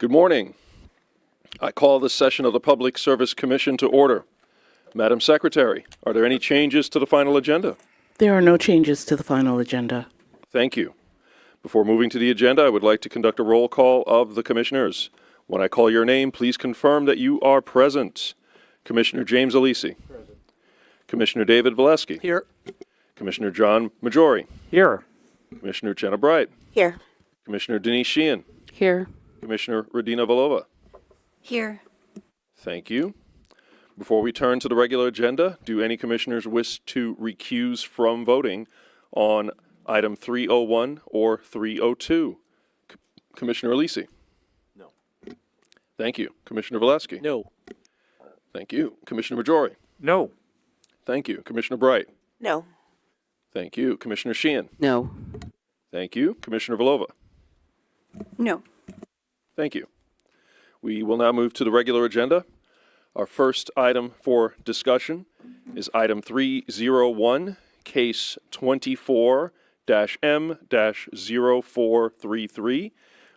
Good morning. I call this session of the Public Service Commission to order. Madam Secretary, are there any changes to the final agenda? There are no changes to the final agenda. Thank you. Before moving to the agenda, I would like to conduct a roll call of the commissioners. When I call your name, please confirm that you are present. Commissioner James Alisi. Present. Commissioner David Valesky. Here. Commissioner John Majori. Here. Commissioner Jenna Bright. Here. Commissioner Denise Sheehan. Here. Commissioner Radina Valova. Here. Thank you. Before we turn to the regular agenda, do any commissioners wish to recuse from voting on item 301 or 302? Commissioner Alisi? No. Thank you. Commissioner Valesky? No. Thank you. Commissioner Majori? No. Thank you. Commissioner Bright? No. Thank you. Commissioner Sheehan? No. Thank you. Commissioner Valova? No. Thank you. We will now move to the regular agenda. Our first item for discussion is item 301, case 24-M-0433,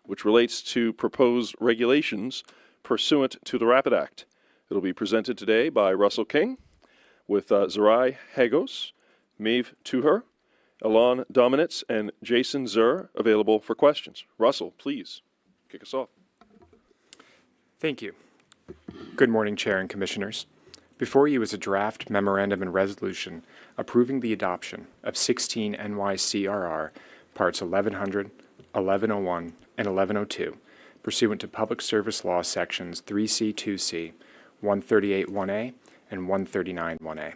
which relates to proposed regulations pursuant to the Rapid Act. It'll be presented today by Russell King with Zerai Hagos, Maeve Tuhar, Alon Dominitz, and Jason Zur available for questions. Russell, please kick us off. Thank you. Good morning, Chair and Commissioners. Before you is a draft memorandum and resolution approving the adoption of 16 NYCRR Parts 1100, 1101, and 1102 pursuant to Public Service Law Sections 3C2C, 138(1)A, and 139(1)A.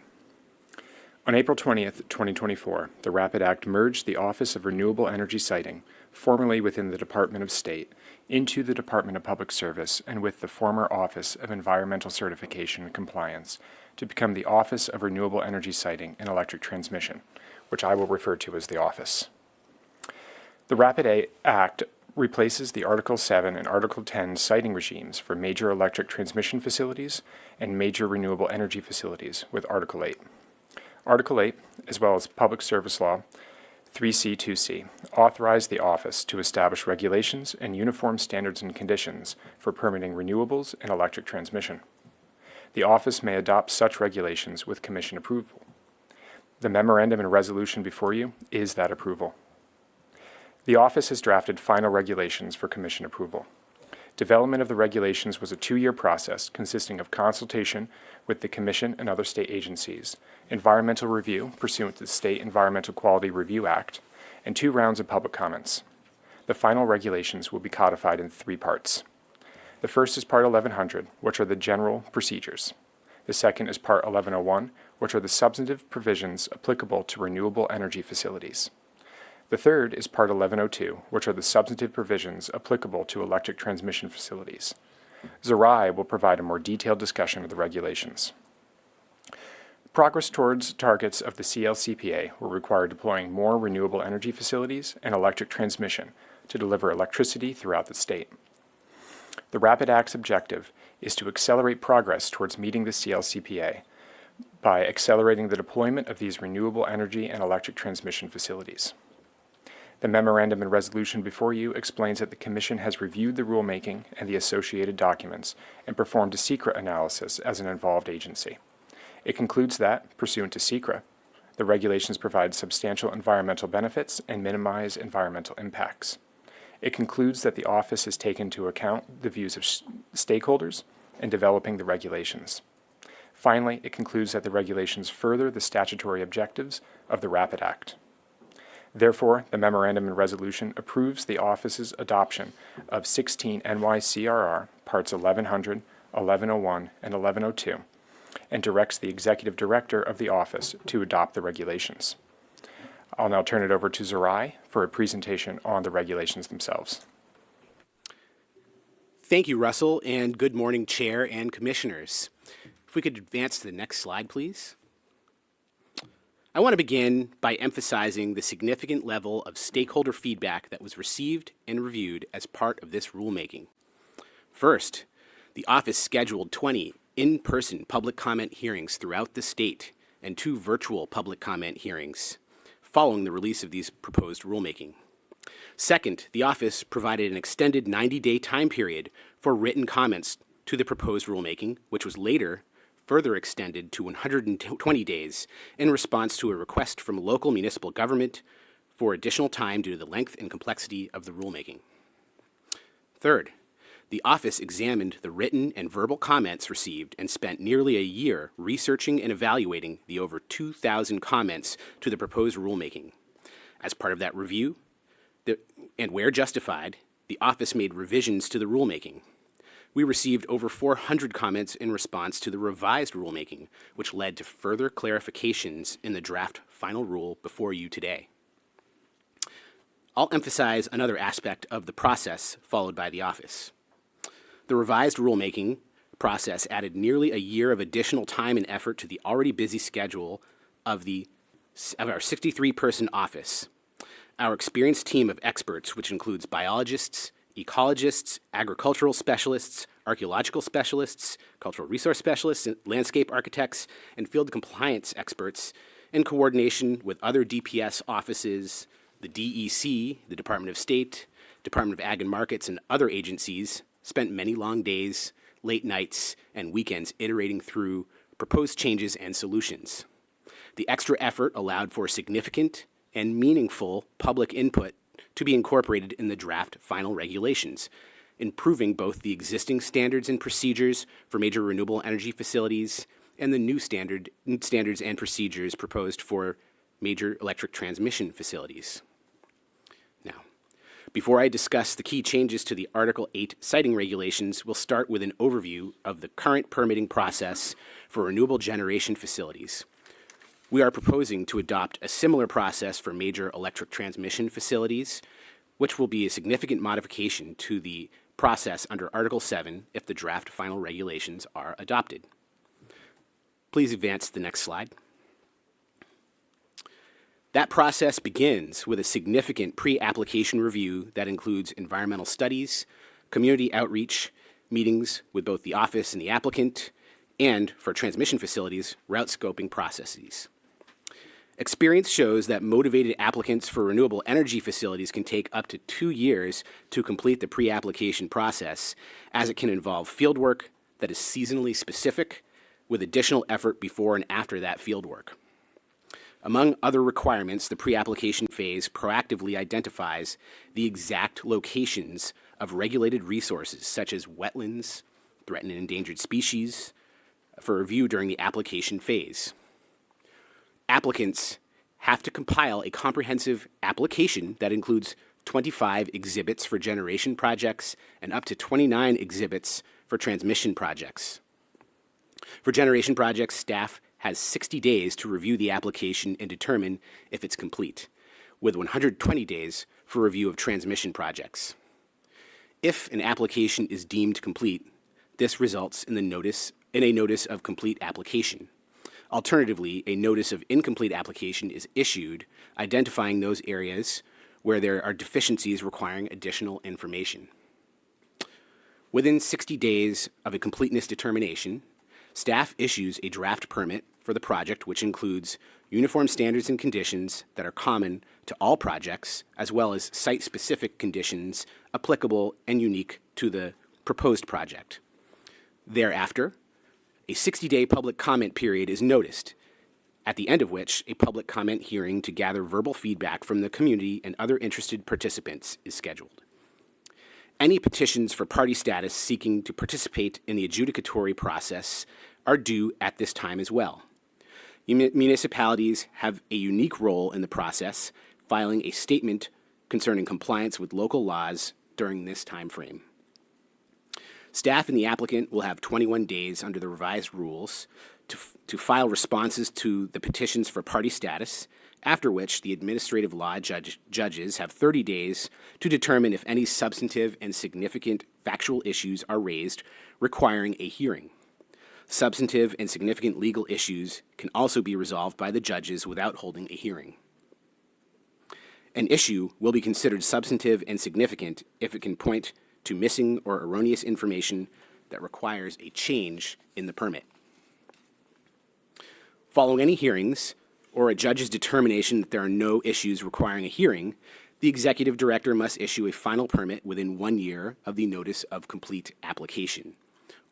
On April 20th, 2024, the Rapid Act merged the Office of Renewable Energy Siting, formerly within the Department of State, into the Department of Public Service and with the former Office of Environmental Certification and Compliance to become the Office of Renewable Energy Siting and Electric Transmission, which I will refer to as the Office. The Rapid Act replaces the Article 7 and Article 10 siting regimes for major electric transmission facilities and major renewable energy facilities with Article 8. Article 8, as well as Public Service Law 3C2C, authorize the Office to establish regulations and uniform standards and conditions for permitting renewables and electric transmission. The Office may adopt such regulations with Commission approval. The memorandum and resolution before you is that approval. The Office has drafted final regulations for Commission approval. Development of the regulations was a 2-year process consisting of consultation with the Commission and other state agencies, environmental review pursuant to the State Environmental Quality Review Act, and 2 rounds of public comments. The final regulations will be codified in 3 parts. The first is Part 1100, which are the general procedures. The second is Part 1101, which are the substantive provisions applicable to renewable energy facilities. The third is Part 1102, which are the substantive provisions applicable to electric transmission facilities. Zerai will provide a more detailed discussion of the regulations. Progress towards targets of the CLCPA will require deploying more renewable energy facilities and electric transmission to deliver electricity throughout the state. The Rapid Act's objective is to accelerate progress towards meeting the CLCPA by accelerating the deployment of these renewable energy and electric transmission facilities. The memorandum and resolution before you explains that the Commission has reviewed the rulemaking and the associated documents and performed a SECRA analysis as an involved agency. It concludes that, pursuant to SECRA, the regulations provide substantial environmental benefits and minimize environmental impacts. It concludes that the Office has taken into account the views of stakeholders in developing the regulations. Finally, it concludes that the regulations further the statutory objectives of the Rapid Act. Therefore, the memorandum and resolution approves the Office's adoption of 16 NYCRR Parts 1100, 1101, and 1102, and directs the Executive Director of the Office to adopt the regulations. I'll now turn it over to Zerai for a presentation on the regulations themselves. Thank you, Russell, and good morning, Chair and Commissioners. If we could advance to the next slide, please. I want to begin by emphasizing the significant level of stakeholder feedback that was received and reviewed as part of this rulemaking. First, the Office scheduled 20 in-person public comment hearings throughout the state and 2 virtual public comment hearings following the release of these proposed rulemaking. Second, the office provided an extended 90-day time period for written comments to the proposed rulemaking, which was later further extended to 120 days in response to a request from local municipal government for additional time due to the length and complexity of the rulemaking. Third, the office examined the written and verbal comments received and spent nearly a year researching and evaluating the over 2,000 comments to the proposed rulemaking. As part of that review, and where justified, the office made revisions to the rulemaking. We received over 400 comments in response to the revised rulemaking, which led to further clarifications in the draft final rule before you today. I'll emphasize another aspect of the process followed by the office. The revised rulemaking process added nearly a year of additional time and effort to the already busy schedule of our 63-person office. Our experienced team of experts, which includes biologists, ecologists, agricultural specialists, archaeological specialists, cultural resource specialists, landscape architects, and field compliance experts, in coordination with other DPS offices, the DEC, the Department of State, Department of Ag and Markets, and other agencies, spent many long days, late nights, and weekends iterating through proposed changes and solutions. The extra effort allowed for significant and meaningful public input to be incorporated in the draft final regulations, improving both the existing standards and procedures for major renewable energy facilities and the new standards and procedures proposed for major electric transmission facilities. Now, before I discuss the key changes to the Article 8 siting regulations, we'll start with an overview of the current permitting process for renewable generation facilities. We are proposing to adopt a similar process for major electric transmission facilities, which will be a significant modification to the process under Article 7 if the draft final regulations are adopted. Please advance to the next slide. That process begins with a significant pre-application review that includes environmental studies, community outreach, meetings with both the office and the applicant, and, for transmission facilities, route scoping processes. Experience shows that motivated applicants for renewable energy facilities can take up to 2 years to complete the pre-application process, as it can involve fieldwork that is seasonally specific, with additional effort before and after that fieldwork. Among other requirements, the pre-application phase proactively identifies the exact locations of regulated resources, such as wetlands, threatened and endangered species, for review during the application phase. Applicants have to compile a comprehensive application that includes 25 exhibits for generation projects and up to 29 exhibits for transmission projects. For generation projects, staff has 60 days to review the application and determine if it's complete, with 120 days for review of transmission projects. If an application is deemed complete, this results in a notice of complete application. Alternatively, a notice of incomplete application is issued, identifying those areas where there are deficiencies requiring additional information. Within 60 days of a completeness determination, staff issues a draft permit for the project, which includes uniform standards and conditions that are common to all projects, as well as site-specific conditions applicable and unique to the proposed project. Thereafter, a 60-day public comment period is noticed, at the end of which a public comment hearing to gather verbal feedback from the community and other interested participants is scheduled. Any petitions for party status seeking to participate in the adjudicatory process are due at this time as well. Municipalities have a unique role in the process, filing a statement concerning compliance with local laws during this time frame. Staff and the applicant will have 21 days under the revised rules to file responses to the petitions for party status, after which the administrative law judges have 30 days to determine if any substantive and significant factual issues are raised requiring a hearing. Substantive and significant legal issues can also be resolved by the judges without holding a hearing. An issue will be considered substantive and significant if it can point to missing or erroneous information that requires a change in the permit. Following any hearings or a judge's determination that there are no issues requiring a hearing, the executive director must issue a final permit within 1 year of the notice of complete application,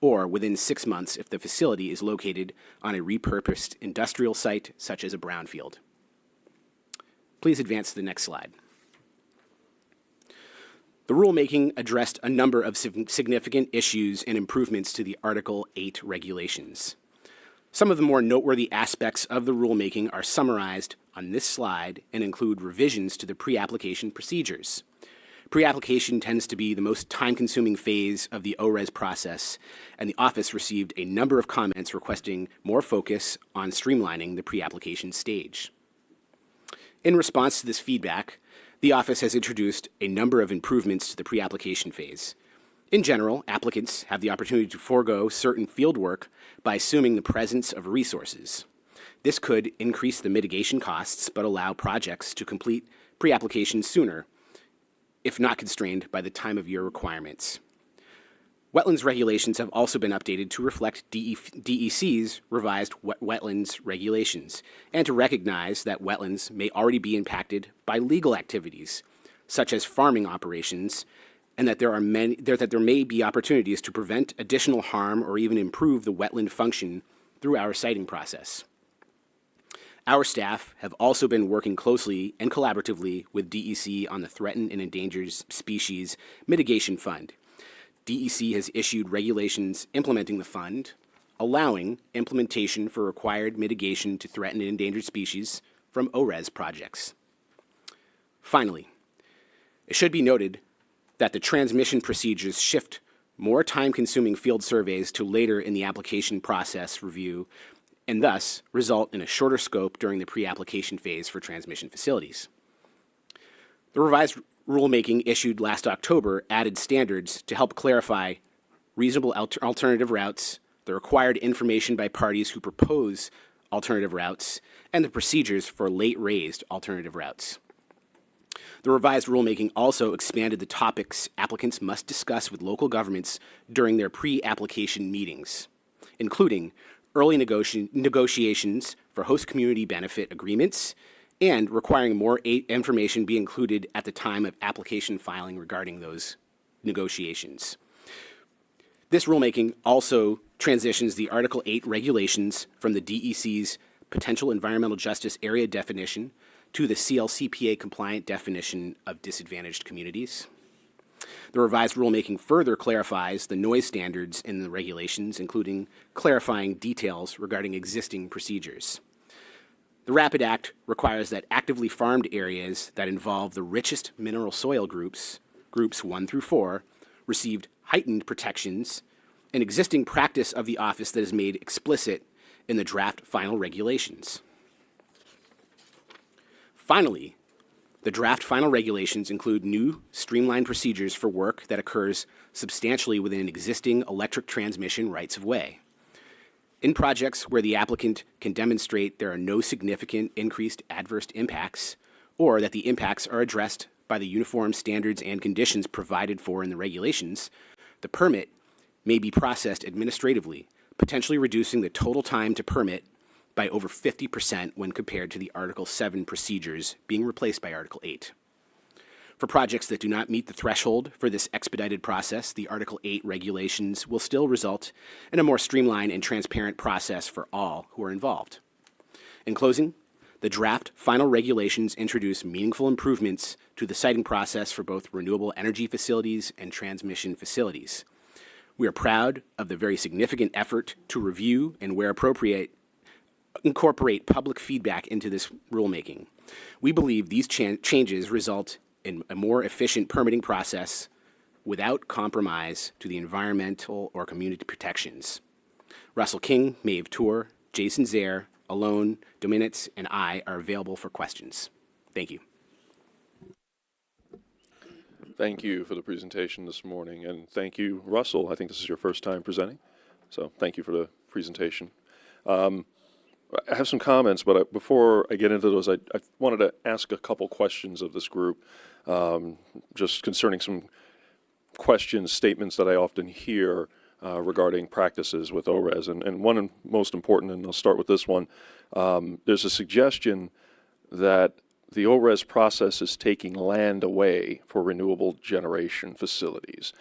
or within 6 months if the facility is located on a repurposed industrial site such as a brownfield. Please advance to the next slide. The rulemaking addressed a number of significant issues and improvements to the Article 8 regulations. Some of the more noteworthy aspects of the rulemaking are summarized on this slide and include revisions to the pre-application procedures. Pre-application tends to be the most time-consuming phase of the ORES process, and the office received a number of comments requesting more focus on streamlining the pre-application stage. In response to this feedback, the office has introduced a number of improvements to the pre-application phase. In general, applicants have the opportunity to forego certain field work by assuming the presence of resources. This could increase the mitigation costs but allow projects to complete pre-application sooner, if not constrained by the time of year requirements. Wetlands regulations have also been updated to reflect DEC's revised wetlands regulations and to recognize that wetlands may already be impacted by legal activities, such as farming operations, and that there may be opportunities to prevent additional harm or even improve the wetland function through our siting process. Our staff have also been working closely and collaboratively with DEC on the Threatened and Endangered Species Mitigation Fund. DEC has issued regulations implementing the fund, allowing implementation for required mitigation to threatened and endangered species from ORES projects. Finally, it should be noted that the transmission procedures shift more time-consuming field surveys to later in the application process review and thus result in a shorter scope during the pre-application phase for transmission facilities. The revised rulemaking issued last October added standards to help clarify reasonable alternative routes, the required information by parties who propose alternative routes, and the procedures for late-raised alternative routes. The revised rulemaking also expanded the topics applicants must discuss with local governments during their pre-application meetings, including early negotiations for host community benefit agreements, and requiring more information be included at the time of application filing regarding those negotiations. This rulemaking also transitions the Article 8 regulations from the DEC's potential environmental justice area definition to the CLCPA compliant definition of disadvantaged communities. The revised rulemaking further clarifies the noise standards in the regulations, including clarifying details regarding existing procedures. The RAPID Act requires that actively farmed areas that involve the richest mineral soil groups 1 through 4, received heightened protections, an existing practice of the office that is made explicit in the draft final regulations. Finally, the draft final regulations include new streamlined procedures for work that occurs substantially within existing electric transmission rights-of-way. In projects where the applicant can demonstrate there are no significant increased adverse impacts, or that the impacts are addressed by the uniform standards and conditions provided for in the regulations, the permit may be processed administratively, potentially reducing the total time to permit by over 50% when compared to the Article 7 procedures being replaced by Article 8. For projects that do not meet the threshold for this expedited process, the Article 8 regulations will still result in a more streamlined and transparent process for all who are involved. In closing, the draft final regulations introduce meaningful improvements to the siting process for both renewable energy facilities and transmission facilities. We are proud of the very significant effort to review and, where appropriate, incorporate public feedback into this rulemaking. We believe these changes result in a more efficient permitting process without compromise to the environmental or community protections. Russell King, Maeve Tour, Jason Zaire, Alone, Dominitz, and I are available for questions. Thank you. Thank you for the presentation this morning, and thank you, Russell. I think this is your first time presenting, so thank you for the presentation. I have some comments, but before I get into those, I wanted to ask a couple questions of this group, just concerning some questions, statements that I often hear regarding practices with ORES. And one most important, and I'll start with this one, there's a suggestion that the ORES process is taking land away for renewable generation facilities.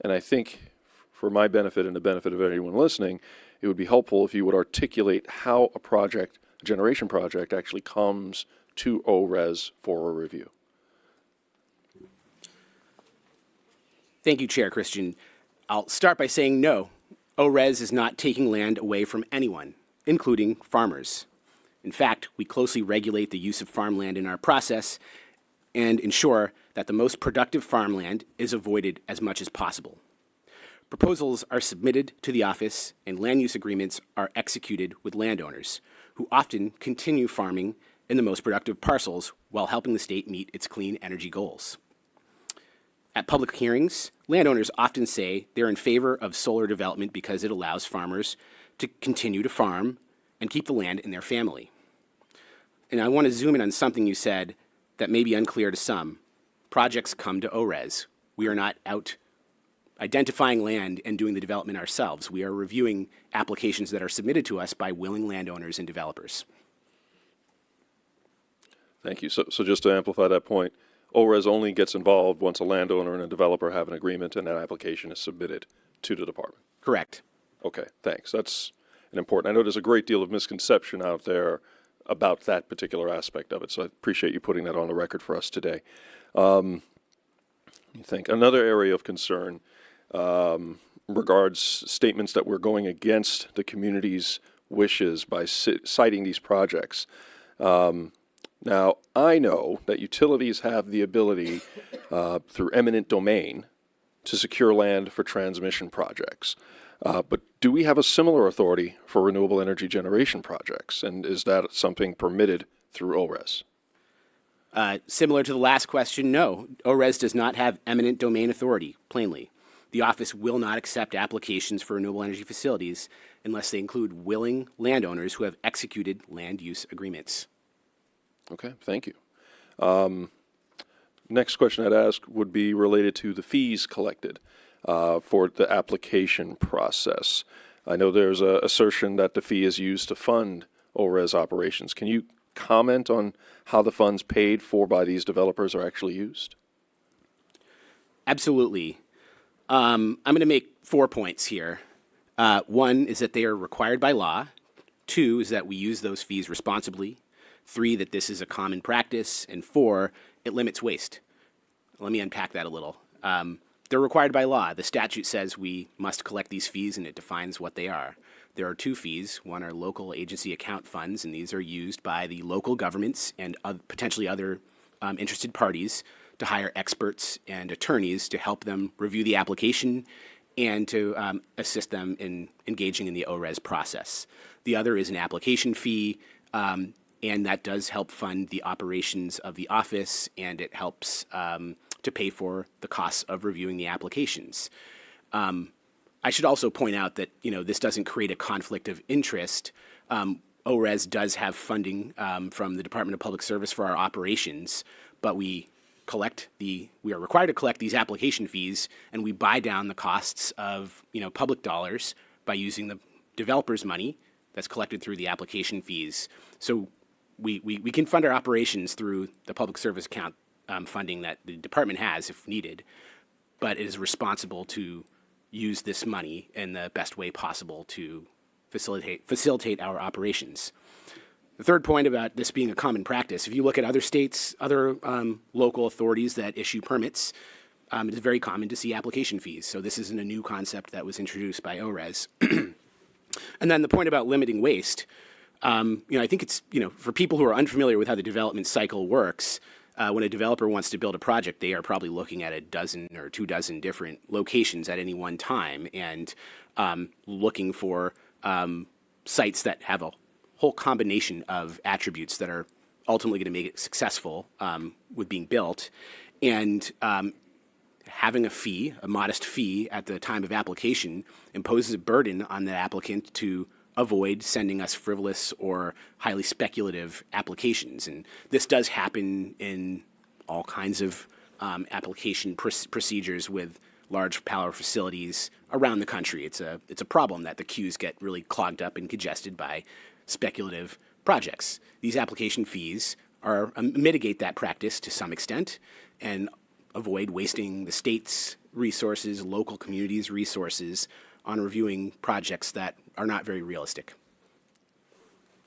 And I think for my benefit and the benefit of anyone listening, it would be helpful if you would articulate how a generation project actually comes to ORES for a review. Thank you, Chair Christian. I'll start by saying no. ORES is not taking land away from anyone, including farmers. In fact, we closely regulate the use of farmland in our process and ensure that the most productive farmland is avoided as much as possible. Proposals are submitted to the office and land use agreements are executed with landowners, who often continue farming in the most productive parcels while helping the state meet its clean energy goals. At public hearings, landowners often say they're in favor of solar development because it allows farmers to continue to farm and keep the land in their family. And I want to zoom in on something you said that may be unclear to some. Projects come to ORES. We are not out identifying land and doing the development ourselves. We are reviewing applications that are submitted to us by willing landowners and developers. Thank you. So just to amplify that point, ORES only gets involved once a landowner and a developer have an agreement and that application is submitted to the department. Correct. Okay, thanks. That's an important. I know there's a great deal of misconception out there about that particular aspect of it, so I appreciate you putting that on the record for us today. I think another area of concern regards statements that we're going against the community's wishes by citing these projects. Now, I know that utilities have the ability through eminent domain to secure land for transmission projects. But do we have a similar authority for renewable energy generation projects? And is that something permitted through ORES? Similar to the last question, no. ORES does not have eminent domain authority, plainly. The office will not accept applications for renewable energy facilities unless they include willing landowners who have executed land use agreements. Okay, thank you. Next question I'd ask would be related to the fees collected for the application process. I know there's an assertion that the fee is used to fund ORES operations. Can you comment on how the funds paid for by these developers are actually used? Absolutely. I'm going to make 4 points here. One is that they are required by law. 2 is that we use those fees responsibly. 3, that this is a common practice. And 4, it limits waste. Let me unpack that a little. They're required by law. The statute says we must collect these fees, and it defines what they are. There are 2 fees. One are local agency account funds, and these are used by the local governments and potentially other interested parties to hire experts and attorneys to help them review the application and to assist them in engaging in the ORES process. The other is an application fee, and that does help fund the operations of the office, and it helps to pay for the costs of reviewing the applications. I should also point out that this doesn't create a conflict of interest. ORES does have funding from the Department of Public Service for our operations, but we are required to collect these application fees, and we buy down the costs of public dollars by using the developer's money that's collected through the application fees. So we can fund our operations through the public service account funding that the department has if needed, but it is responsible to use this money in the best way possible to facilitate our operations. The third point about this being a common practice, if you look at other states, other local authorities that issue permits, it is very common to see application fees. So this isn't a new concept that was introduced by ORES. And then the point about limiting waste, I think it's, for people who are unfamiliar with how the development cycle works, when a developer wants to build a project, they are probably looking at a dozen or 24 different locations at any one time and looking for sites that have a whole combination of attributes that are ultimately going to make it successful with being built. And having a modest fee at the time of application imposes a burden on the applicant to avoid sending us frivolous or highly speculative applications. And this does happen in all kinds of application procedures with large power facilities around the country. It's a problem that the queues get really clogged up and congested by speculative projects. These application fees mitigate that practice to some extent and avoid wasting the state's resources, local communities' resources on reviewing projects that are not very realistic.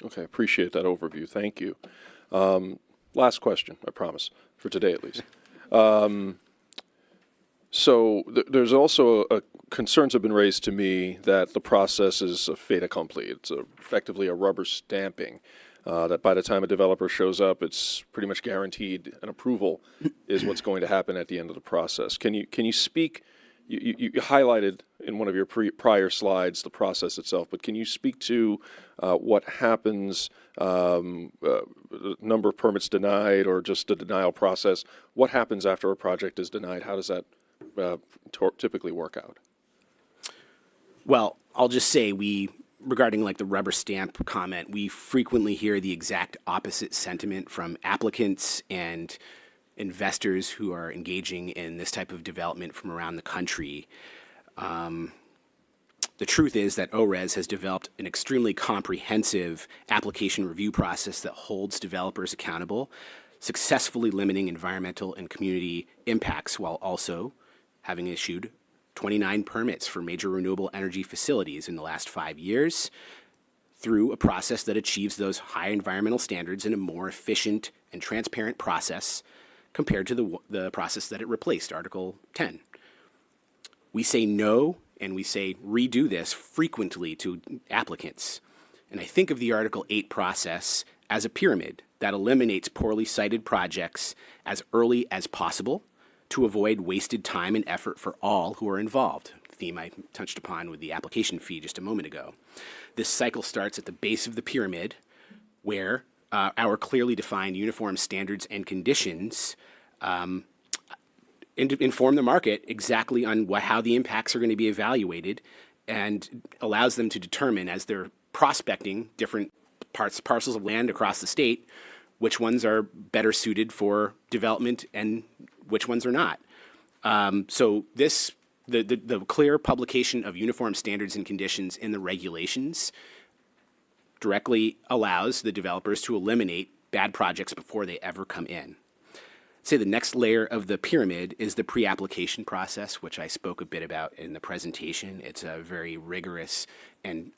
Okay, appreciate that overview. Thank you. Last question, I promise, for today at least. There's also concerns have been raised to me that the process is a fait accompli. It's effectively a rubber stamping. That by the time a developer shows up, it's pretty much guaranteed an approval is what's going to happen at the end of the process. Can you speak? You highlighted in one of your prior slides the process itself, but can you speak to what happens, the number of permits denied, or just the denial process? What happens after a project is denied? How does that typically work out? Well, I'll just say regarding like the rubber stamp comment, we frequently hear the exact opposite sentiment from applicants and investors who are engaging in this type of development from around the country. The truth is that ORES has developed an extremely comprehensive application review process that holds developers accountable, successfully limiting environmental and community impacts while also having issued 29 permits for major renewable energy facilities in the last 5 years through a process that achieves those high environmental standards in a more efficient and transparent process compared to the process that it replaced, Article 10. We say no and we say redo this frequently to applicants. And I think of the Article 8 process as a pyramid that eliminates poorly cited projects as early as possible to avoid wasted time and effort for all who are involved, a theme I touched upon with the application fee just a moment ago. This cycle starts at the base of the pyramid where our clearly defined uniform standards and conditions inform the market exactly on how the impacts are going to be evaluated and allows them to determine as they're prospecting different parcels of land across the state, which ones are better suited for development and which ones are not. So the clear publication of uniform standards and conditions in the regulations directly allows the developers to eliminate bad projects before they ever come in. Say the next layer of the pyramid is the pre-application process, which I spoke a bit about in the presentation. It's a very rigorous and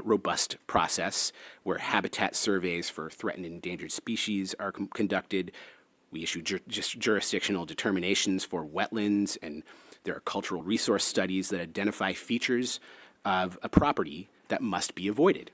robust process where habitat surveys for threatened and endangered species are conducted. We issue jurisdictional determinations for wetlands, and there are cultural resource studies that identify features of a property that must be avoided.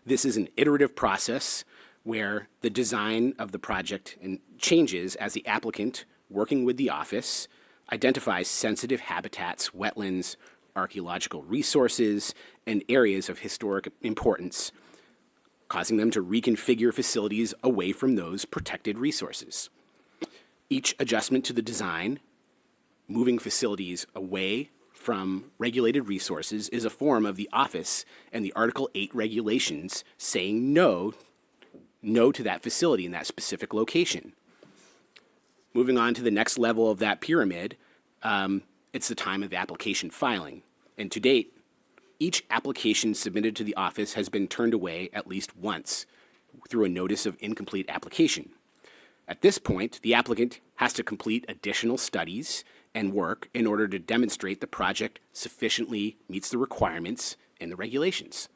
This is an iterative process where the design of the project changes as the applicant, working with the office, identifies sensitive habitats, wetlands, archaeological resources, and areas of historic importance, causing them to reconfigure facilities away from those protected resources. Each adjustment to the design, moving facilities away from regulated resources, is a form of the office and the Article 8 regulations saying no to that facility in that specific location. Moving on to the next level of that pyramid, it's the time of application filing. And to date, each application submitted to the office has been turned away at least once through a notice of incomplete application. At this point, the applicant has to complete additional studies and work in order to demonstrate the project sufficiently meets the requirements in the regulations.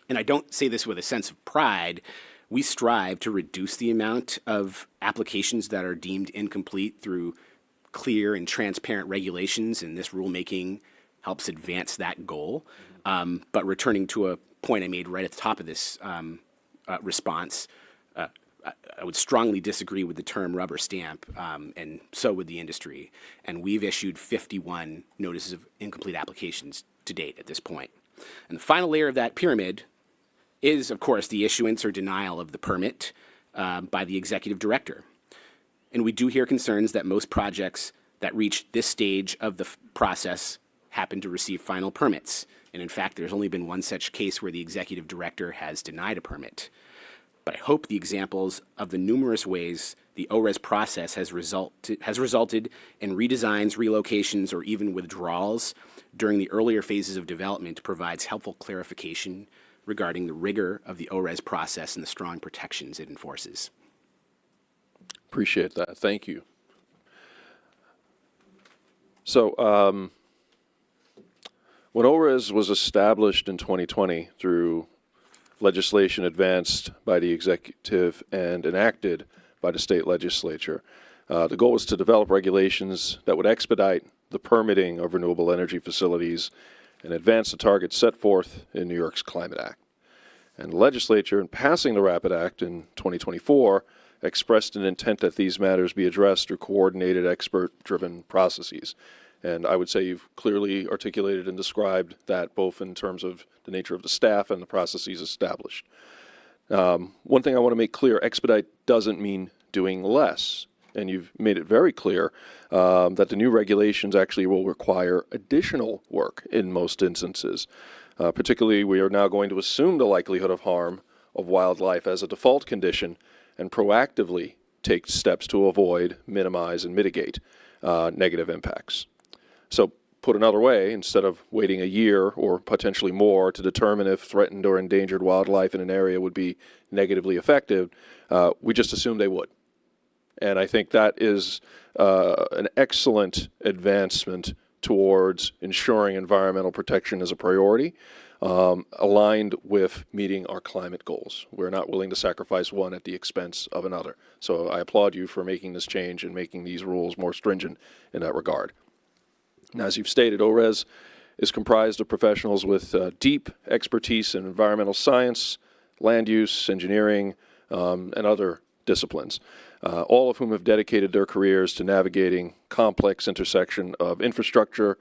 And I don't say this with a sense of pride. We strive to reduce the amount of applications that are deemed incomplete through clear and transparent regulations, and this rulemaking helps advance that goal. But returning to a point I made right at the top of this response, I would strongly disagree with the term rubber stamp, and so would the industry. And we've issued 51 notices of incomplete applications to date at this point. And the final layer of that pyramid is, of course, the issuance or denial of the permit by the executive director. And we do hear concerns that most projects that reach this stage of the process happen to receive final permits. And in fact, there's only been one such case where the executive director has denied a permit. But I hope the examples of the numerous ways the ORES process has resulted in redesigns, relocations, or even withdrawals during the earlier phases of development provides helpful clarification regarding the rigor of the ORES process and the strong protections it enforces. Appreciate that. Thank you. So, when ORES was established in 2020 through legislation advanced by the executive and enacted by the state legislature, the goal was to develop regulations that would expedite the permitting of renewable energy facilities and advance the targets set forth in New York's Climate Act. And the legislature, in passing the RAPID Act in 2024, expressed an intent that these matters be addressed through coordinated, expert-driven processes. And I would say you've clearly articulated and described that both in terms of the nature of the staff and the processes established. One thing I want to make clear, expedite doesn't mean doing less. And you've made it very clear that the new regulations actually will require additional work in most instances. Particularly, we are now going to assume the likelihood of harm of wildlife as a default condition and proactively take steps to avoid, minimize, and mitigate negative impacts. So, put another way, instead of waiting a year or potentially more to determine if threatened or endangered wildlife in an area would be negatively affected, we just assume they would. And I think that is an excellent advancement towards ensuring environmental protection as a priority, aligned with meeting our climate goals. We're not willing to sacrifice one at the expense of another. So I applaud you for making this change and making these rules more stringent in that regard. Now, as you've stated, ORES is comprised of professionals with deep expertise in environmental science, land use, engineering, and other disciplines, all of whom have dedicated their careers to navigating complex intersection of infrastructure,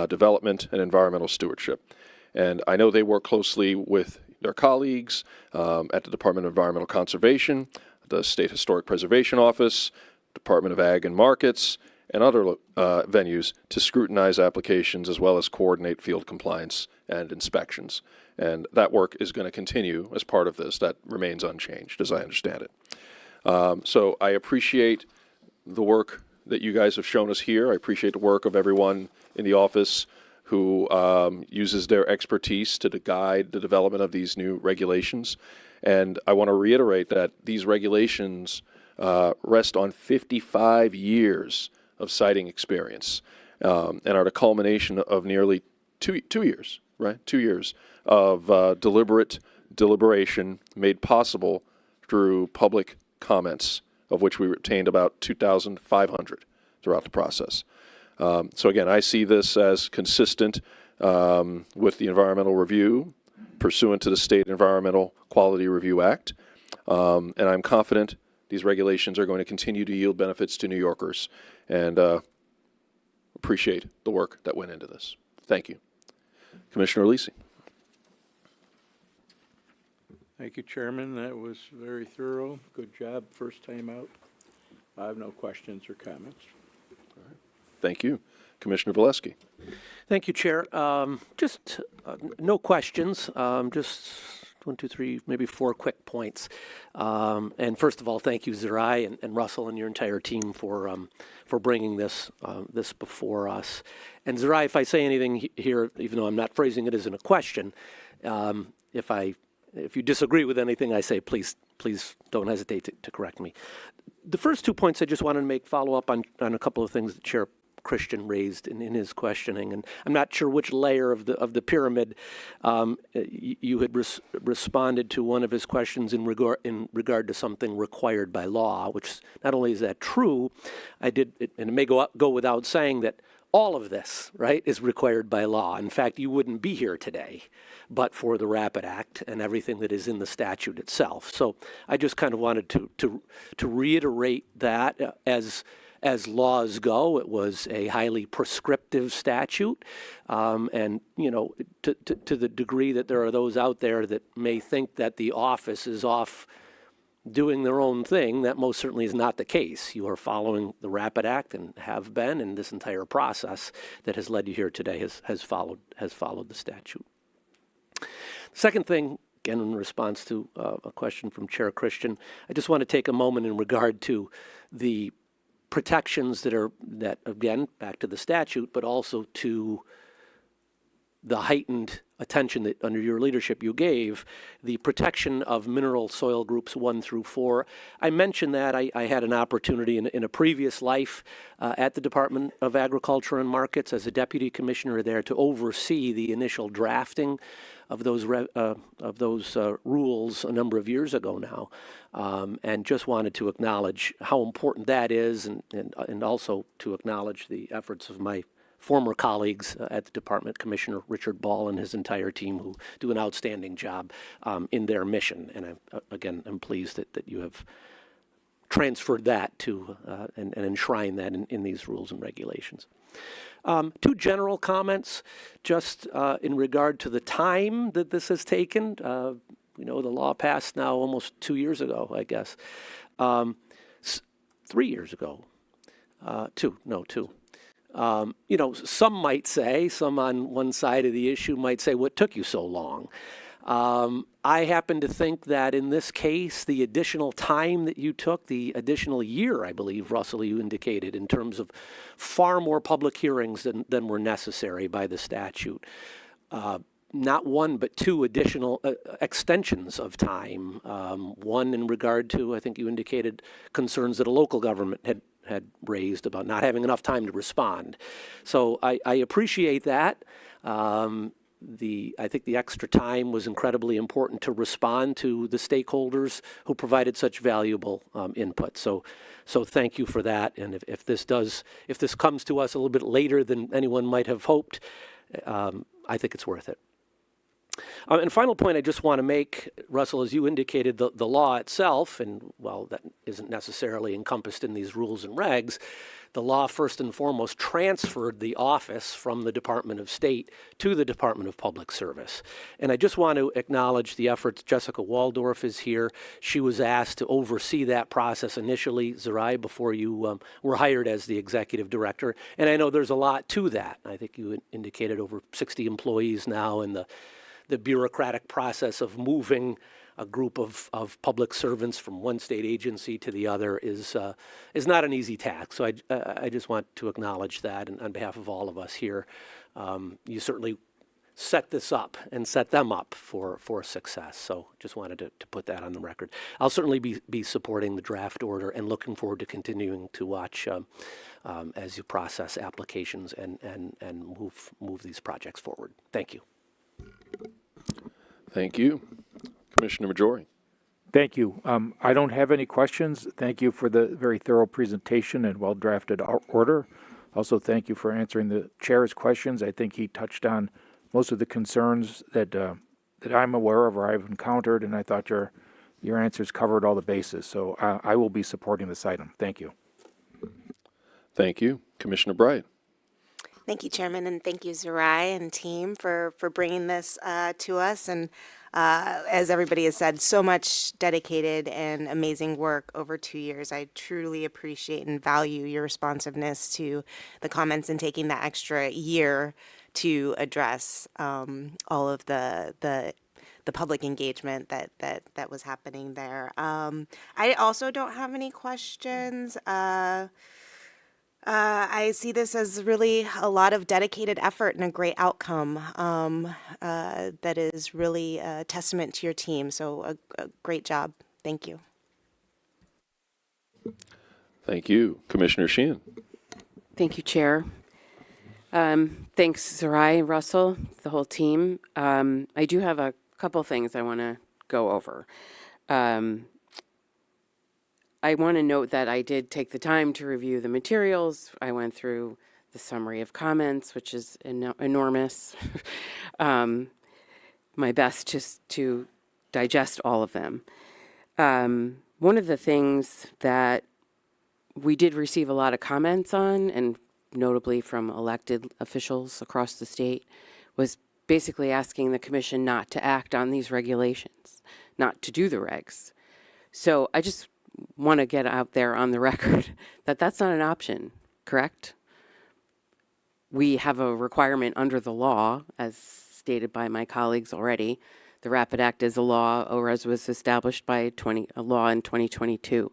development, and environmental stewardship. And I know they work closely with their colleagues at the Department of Environmental Conservation, the State Historic Preservation Office, Department of Ag and Markets, and other venues to scrutinize applications as well as coordinate field compliance and inspections. And that work is going to continue as part of this. That remains unchanged, as I understand it. So I appreciate the work that you guys have shown us here. I appreciate the work of everyone in the office who uses their expertise to guide the development of these new regulations. And I want to reiterate that these regulations rest on 55 years of siting experience and are the culmination of nearly two years, right? 2 years of deliberation made possible through public comments, of which we obtained about 2,500 throughout the process. So again, I see this as consistent with the environmental review pursuant to the State Environmental Quality Review Act, and I'm confident these regulations are going to continue to yield benefits to New Yorkers, and appreciate the work that went into this. Thank you. Commissioner Lisi. Thank you, Chairman. That was very thorough. Good job, first time out. I have no questions or comments. Thank you. Commissioner Valesky. Thank you, Chair. Just no questions, just 1, 2, 3, maybe 4 quick points. And first of all, thank you, Zerai and Russell and your entire team for bringing this before us. And Zerai, if I say anything here, even though I'm not phrasing it as in a question, if you disagree with anything I say, please don't hesitate to correct me. The first 2 points I just wanted to make follow up on a couple of things that Chair Christian raised in his questioning, and I'm not sure which layer of the pyramid you had responded to one of his questions in regard to something required by law, which not only is that true, and it may go without saying that all of this, right, is required by law. In fact, you wouldn't be here today but for the RAPID Act and everything that is in the statute itself. So I just kind of wanted to reiterate that as laws go, it was a highly prescriptive statute, and to the degree that there are those out there that may think that the office is off doing their own thing, that most certainly is not the case. You are following the RAPID Act and have been, and this entire process that has led you here today has followed the statute. Second thing, again in response to a question from Chair Christian, I just want to take a moment in regard to the protections that again, back to the statute, but also to the heightened attention that under your leadership you gave, the protection of mineral soil groups 1 through 4. I mentioned that I had an opportunity in a previous life at the Department of Agriculture and Markets as a deputy commissioner there to oversee the initial drafting of those rules a number of years ago now, and just wanted to acknowledge how important that is, and also to acknowledge the efforts of my former colleagues at the department, Commissioner Richard Ball and his entire team, who do an outstanding job in their mission. And I'm pleased that you have transferred that to and enshrined that in these rules and regulations. 2 general comments, just in regard to the time that this has taken. The law passed now almost 2 years ago, I guess. 3 years ago. 2. Some might say, some on one side of the issue might say, what took you so long? I happen to think that in this case, the additional time that you took, the additional year, I believe, Russell, you indicated, in terms of far more public hearings than were necessary by the statute. Not 1, but 2 additional extensions of time. 1 in regard to, I think you indicated, concerns that a local government had raised about not having enough time to respond. So I appreciate that. I think the extra time was incredibly important to respond to the stakeholders who provided such valuable input. So thank you for that. And if this comes to us a little bit later than anyone might have hoped, I think it's worth it. And final point I just want to make, Russell, as you indicated, the law itself, and while that isn't necessarily encompassed in these rules and regs, the law first and foremost transferred the office from the Department of State to the Department of Public Service. And I just want to acknowledge the efforts. Jessica Waldorf is here. She was asked to oversee that process initially, Zerai, before you were hired as the executive director. And I know there's a lot to that. I think you indicated over 60 employees now, and the bureaucratic process of moving a group of public servants from one state agency to the other is not an easy task. So I just want to acknowledge that, and on behalf of all of us here, you certainly set this up and set them up for success. So just wanted to put that on the record. I'll certainly be supporting the draft order and looking forward to continuing to watch as you process applications and move these projects forward. Thank you. Thank you. Commissioner Majori. Thank you. I don't have any questions. Thank you for the very thorough presentation and well-drafted order. Also, thank you for answering the chair's questions. I think he touched on most of the concerns that I'm aware of or I've encountered, and I thought your answers covered all the bases. So I will be supporting this item. Thank you. Thank you. Commissioner Bryant. Thank you, Chairman, and thank you, Zerai and team, for bringing this to us. And as everybody has said, so much dedicated and amazing work over 2 years. I truly appreciate and value your responsiveness to the comments and taking that extra year to address all of the public engagement that was happening there. I also don't have any questions. I see this as really a lot of dedicated effort and a great outcome that is really a testament to your team. So a great job. Thank you. Thank you. Commissioner Sheehan. Thank you, Chair. Thanks, Zerai, Russell, the whole team. I do have a couple things I want to go over. I want to note that I did take the time to review the materials. I went through the summary of comments, which is enormous. My best to digest all of them. One of the things that we did receive a lot of comments on, and notably from elected officials across the state, was basically asking the commission not to act on these regulations, not to do the regs. So I just want to get out there on the record that that's not an option, correct? We have a requirement under the law, as stated by my colleagues already. The RAPID Act is a law, or as was established by a law in 2022.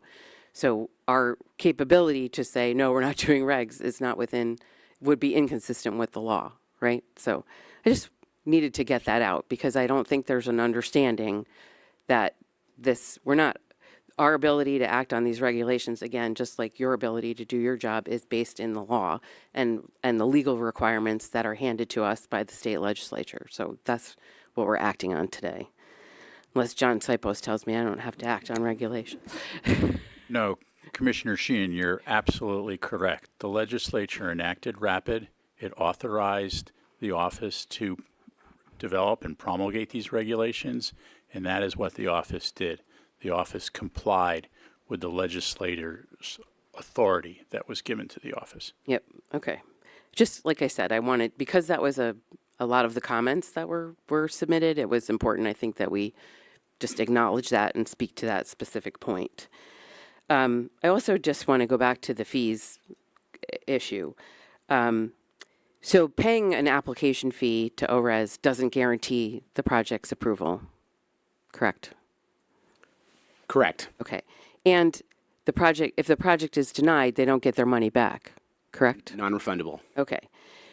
So our capability to say, no, we're not doing regs is not would be inconsistent with the law, right? So I just needed to get that out because I don't think there's an understanding that our ability to act on these regulations, again, just like your ability to do your job, is based in the law and the legal requirements that are handed to us by the state legislature. So that's what we're acting on today. Unless John Sipos tells me I don't have to act on regulations. No, Commissioner Sheehan, you're absolutely correct. The legislature enacted RAPID. It authorized the office to develop and promulgate these regulations, and that is what the office did. The office complied with the legislator's authority that was given to the office. Yep. Okay. Just like I said, I wanted, because that was a lot of the comments that were submitted, it was important, I think, that we just acknowledge that and speak to that specific point. I also just want to go back to the fees issue. So paying an application fee to ORES doesn't guarantee the project's approval, correct? Correct. Okay. And if the project is denied, they don't get their money back, correct? Non-refundable. Okay.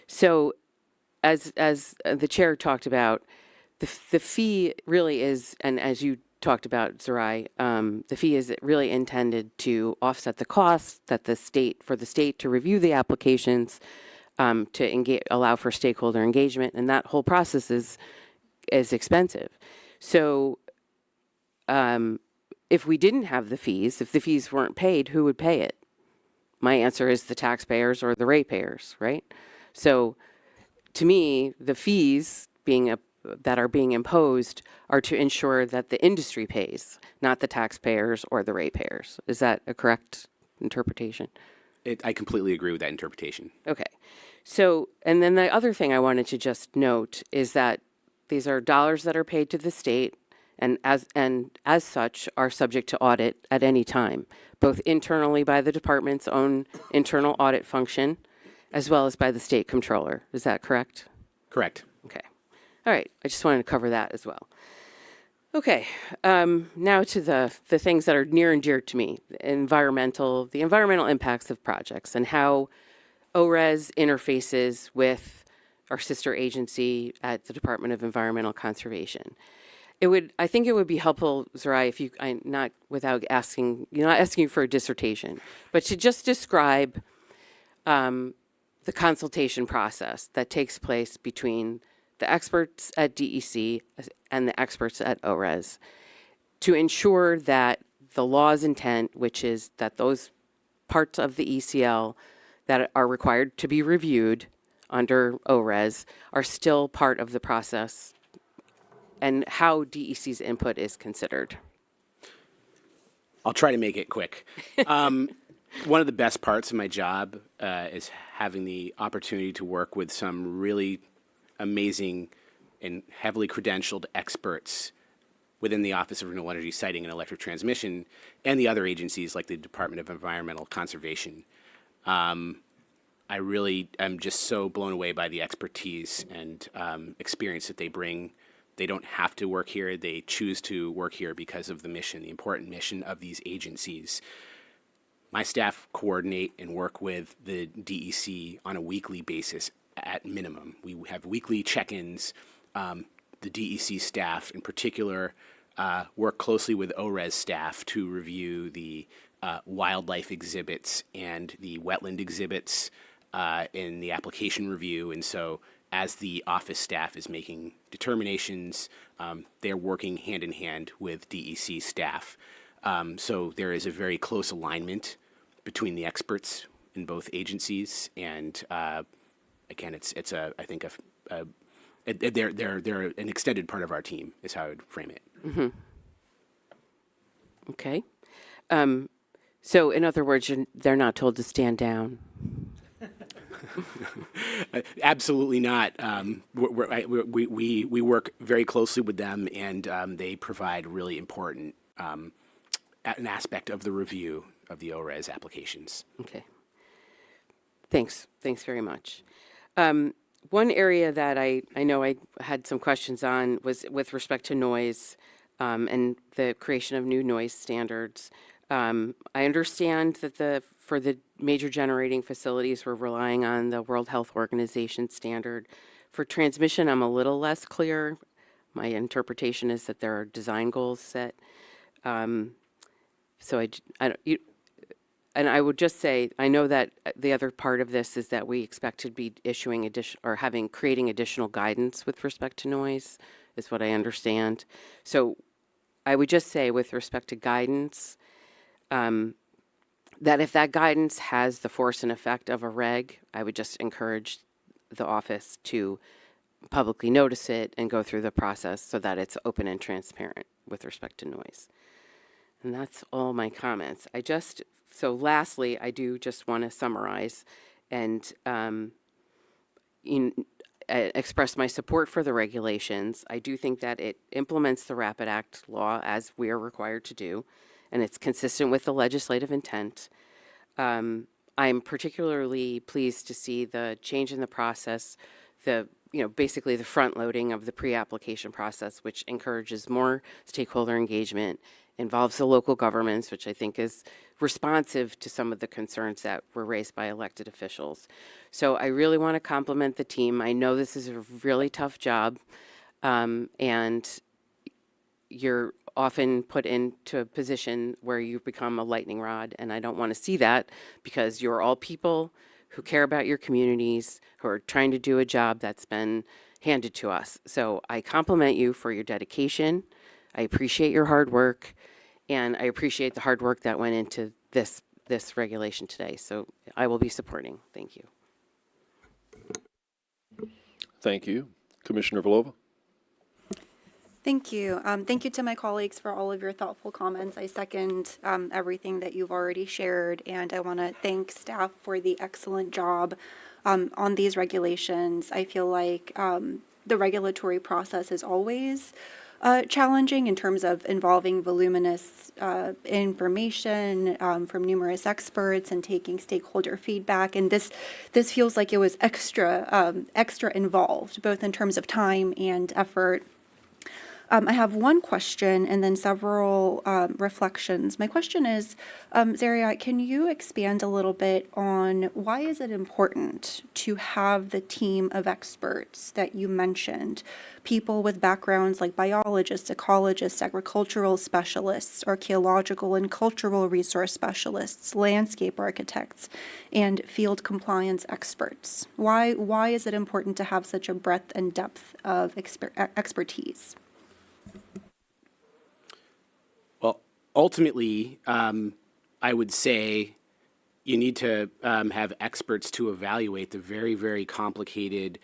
So as the chair talked about, the fee really is, and as you talked about, Zerai, the fee is really intended to offset the costs that for the state to review the applications, to allow for stakeholder engagement, and that whole process is expensive. So if we didn't have the fees, if the fees weren't paid, who would pay it? My answer is the taxpayers or the ratepayers, right? So to me, the fees that are being imposed are to ensure that the industry pays, not the taxpayers or the ratepayers. Is that a correct interpretation? I completely agree with that interpretation. Okay. So, and then the other thing I wanted to just note is that these are dollars that are paid to the state and as such are subject to audit at any time, both internally by the department's own internal audit function as well as by the state comptroller. Is that correct? Correct. Okay. All right. I just wanted to cover that as well. Okay. Now to the things that are near and dear to me, the environmental impacts of projects and how ORES interfaces with our sister agency at the Department of Environmental Conservation. I think it would be helpful, Zerai, if not asking you for a dissertation, but to just describe the consultation process that takes place between the experts at DEC and the experts at ORES to ensure that the law's intent, which is that those parts of the ECL that are required to be reviewed under ORES are still part of the process and how DEC's input is considered. I'll try to make it quick. One of the best parts of my job is having the opportunity to work with some really amazing and heavily credentialed experts within the Office of Renewable Energy Siting and Electric Transmission and the other agencies like the Department of Environmental Conservation. I really am just so blown away by the expertise and experience that they bring. They don't have to work here. They choose to work here because of the mission, the important mission of these agencies. My staff coordinate and work with the DEC on a weekly basis at minimum. We have weekly check-ins. The DEC staff in particular work closely with ORES staff to review the wildlife exhibits and the wetland exhibits in the application review. And so as the office staff is making determinations, they're working hand in hand with DEC staff. So there is a very close alignment between the experts in both agencies, and again, they're an extended part of our team, is how I would frame it. Mm-hmm. Okay. So in other words, they're not told to stand down. Absolutely not. We work very closely with them, and they provide really important an aspect of the review of the ORES applications. Okay. Thanks very much. One area that I know I had some questions on was with respect to noise and the creation of new noise standards. I understand that for the major generating facilities, we're relying on the World Health Organization standard For transmission, I'm a little less clear. My interpretation is that there are design goals set. So and I would just say, I know that the other part of this is that we expect to be issuing creating additional guidance with respect to noise, is what I understand. So I would just say with respect to guidance, that if that guidance has the force and effect of a reg, I would just encourage the office to publicly notice it and go through the process so that it's open and transparent with respect to noise. And that's all my comments. So lastly, I do just want to summarize and express my support for the regulations. I do think that it implements the Rapid Act law as we are required to do, and it's consistent with the legislative intent. I'm particularly pleased to see the change in the process, basically the front loading of the pre-application process, which encourages more stakeholder engagement, involves the local governments, which I think is responsive to some of the concerns that were raised by elected officials. So I really want to compliment the team. I know this is a really tough job, and you're often put into a position where you become a lightning rod, and I don't want to see that, because you're all people who care about your communities, who are trying to do a job that's been handed to us. So I compliment you for your dedication. I appreciate your hard work, and I appreciate the hard work that went into this regulation today. So I will be supporting. Thank you. Thank you. Commissioner Vlova? Thank you. Thank you to my colleagues for all of your thoughtful comments. I second everything that you've already shared, and I want to thank staff for the excellent job on these regulations. I feel like the regulatory process is always challenging in terms of involving voluminous information from numerous experts and taking stakeholder feedback. And this feels like it was extra involved, both in terms of time and effort. I have one question and then several reflections. My question is, Zaria, can you expand a little bit on why is it important to have the team of experts that you mentioned, people with backgrounds like biologists, ecologists, agricultural specialists, archaeological and cultural resource specialists, landscape architects, and field compliance experts? Why is it important to have such a breadth and depth of expertise? Well, ultimately, I would say you need to have experts to evaluate the very, very complicated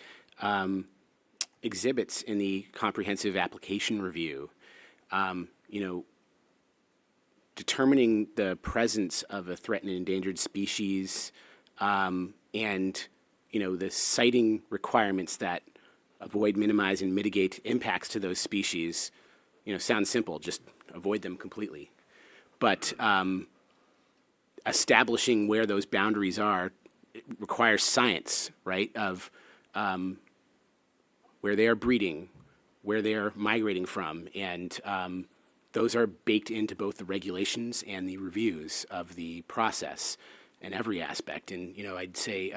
exhibits in the comprehensive application review. Determining the presence of a threatened and endangered species, and the siting requirements that avoid, minimize, and mitigate impacts to those species, sounds simple, just avoid them completely. But establishing where those boundaries are, it requires science, right, of where they are breeding, where they are migrating from, and those are baked into both the regulations and the reviews of the process in every aspect. And, I'd say,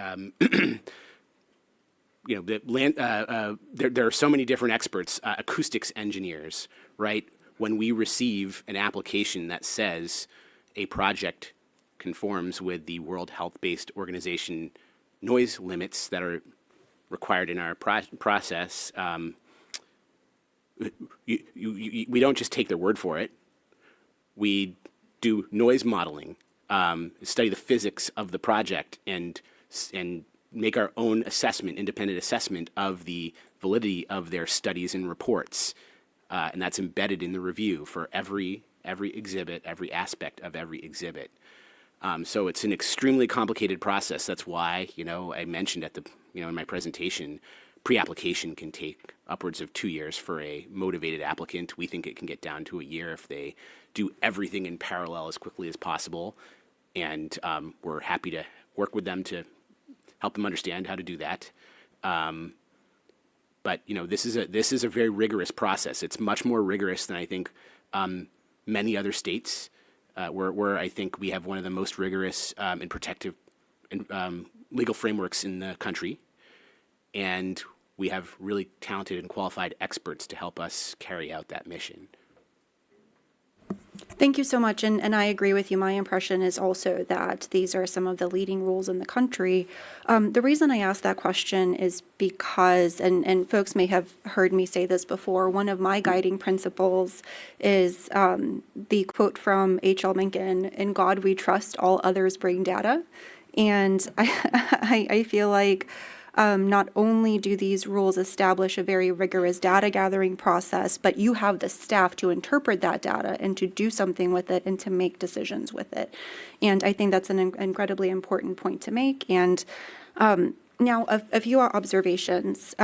there are so many different experts, acoustics engineers, right? When we receive an application that says a project conforms with the World Health-Based Organization noise limits that are required in our process, we don't just take their word for it. We do noise modeling, study the physics of the project, and make our own assessment, independent assessment of the validity of their studies and reports. And that's embedded in the review for every exhibit, every aspect of every exhibit. So it's an extremely complicated process. That's why, I mentioned in my presentation, pre-application can take upwards of 2 years for a motivated applicant. We think it can get down to a year if they do everything in parallel as quickly as possible. And we're happy to work with them to help them understand how to do that. But this is a very rigorous process. It's much more rigorous than I think many other states, where I think we have one of the most rigorous and protective legal frameworks in the country. And we have really talented and qualified experts to help us carry out that mission. Thank you so much, and I agree with you. My impression is also that these are some of the leading rules in the country. The reason I asked that question is because, and folks may have heard me say this before, one of my guiding principles is the quote from H.L. Mencken, "In God we trust, all others bring data." And I feel like not only do these rules establish a very rigorous data gathering process, but you have the staff to interpret that data and to do something with it and to make decisions with it. And I think that's an incredibly important point to make. And now, a few observations.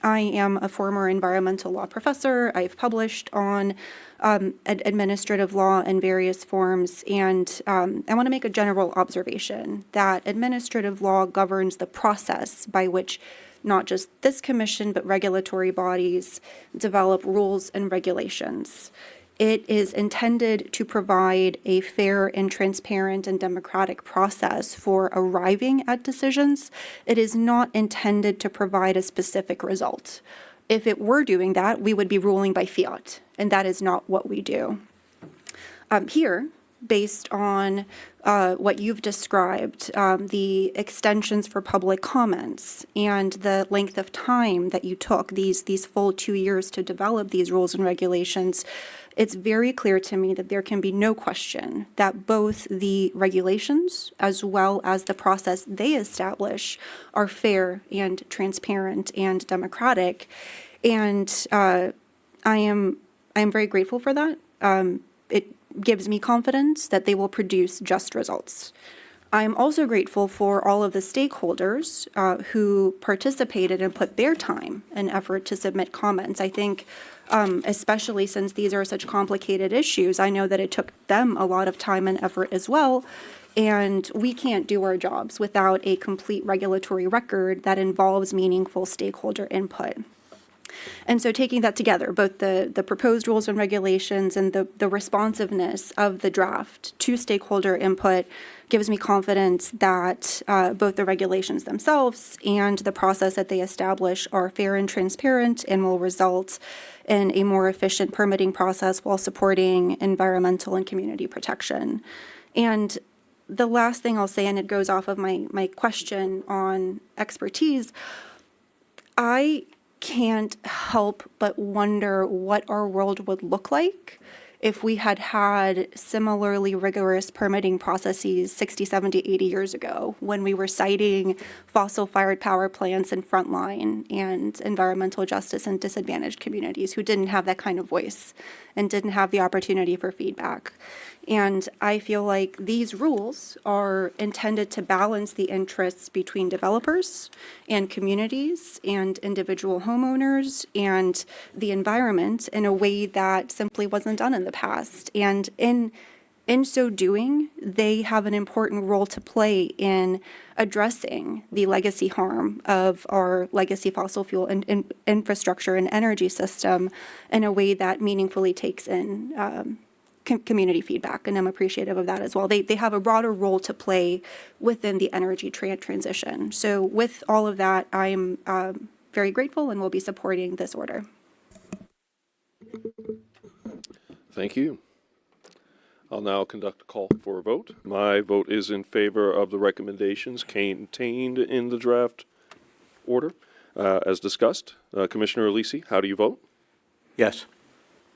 I am a former environmental law professor. I've published on administrative law in various forms, and I want to make a general observation that administrative law governs the process by which not just this commission, but regulatory bodies develop rules and regulations. It is intended to provide a fair and transparent and democratic process for arriving at decisions. It is not intended to provide a specific result. If it were doing that, we would be ruling by fiat, and that is not what we do. Here, based on what you've described, the extensions for public comments and the length of time that you took, these full 2 years to develop these rules and regulations, it's very clear to me that there can be no question that both the regulations as well as the process they establish are fair and transparent and democratic. And I am very grateful for that. It gives me confidence that they will produce just results. I'm also grateful for all of the stakeholders who participated and put their time and effort to submit comments. I think especially since these are such complicated issues, I know that it took them a lot of time and effort as well. And we can't do our jobs without a complete regulatory record that involves meaningful stakeholder input. And so taking that together, both the proposed rules and regulations and the responsiveness of the draft to stakeholder input gives me confidence that both the regulations themselves and the process that they establish are fair and transparent and will result in a more efficient permitting process while supporting environmental and community protection. And the last thing I'll say, and it goes off of my question on expertise, I can't help but wonder what our world would look like if we had had similarly rigorous permitting processes 60, 70, 80 years ago when we were citing fossil-fired power plants in frontline and environmental justice in disadvantaged communities who didn't have that kind of voice and didn't have the opportunity for feedback. And I feel like these rules are intended to balance the interests between developers and communities and individual homeowners and the environment in a way that simply wasn't done in the past. And in so doing, they have an important role to play in addressing the legacy harm of our legacy fossil fuel infrastructure and energy system in a way that meaningfully takes in community feedback, and I'm appreciative of that as well. They have a broader role to play within the energy transition. So with all of that, I'm very grateful and will be supporting this order. Thank you. I'll now conduct a call for a vote. My vote is in favor of the recommendations contained in the draft order. As discussed, Commissioner Alisi, how do you vote? Yes.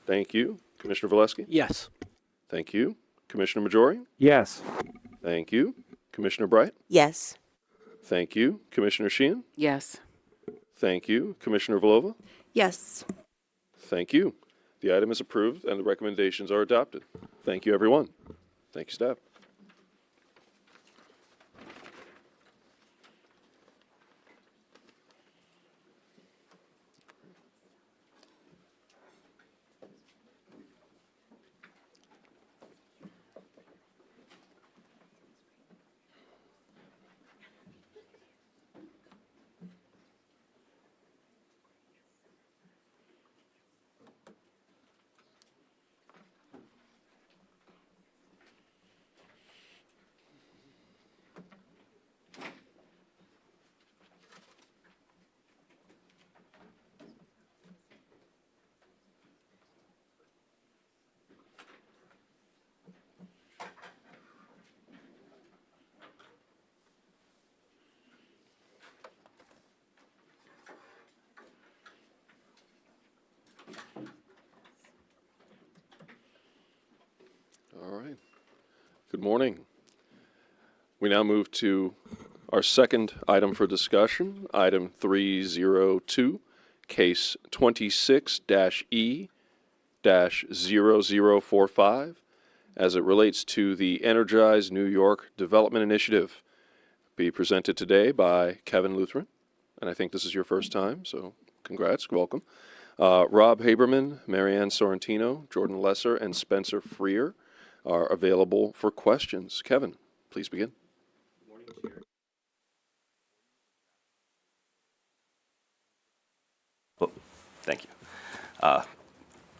Thank you. Commissioner Valesky? Yes. Thank you. Commissioner Majori? Yes. Thank you. Commissioner Bright? Yes. Thank you. Commissioner Sheehan? Yes. Thank you. Commissioner Vlova? Yes. Thank you. The item is approved and the recommendations are adopted. Thank you, everyone. Thank you, staff. Good morning. We now move to our second item for discussion, item 302, case 26-E-0045, as it relates to the Energize New York Development Initiative, be presented today by Kevin Lutheran. And I think this is your first time, so congrats, welcome. Rob Haberman, Marianne Sorrentino, Jordan Lesser, and Spencer Freer are available for questions. Kevin, please begin. Well, thank you. I'll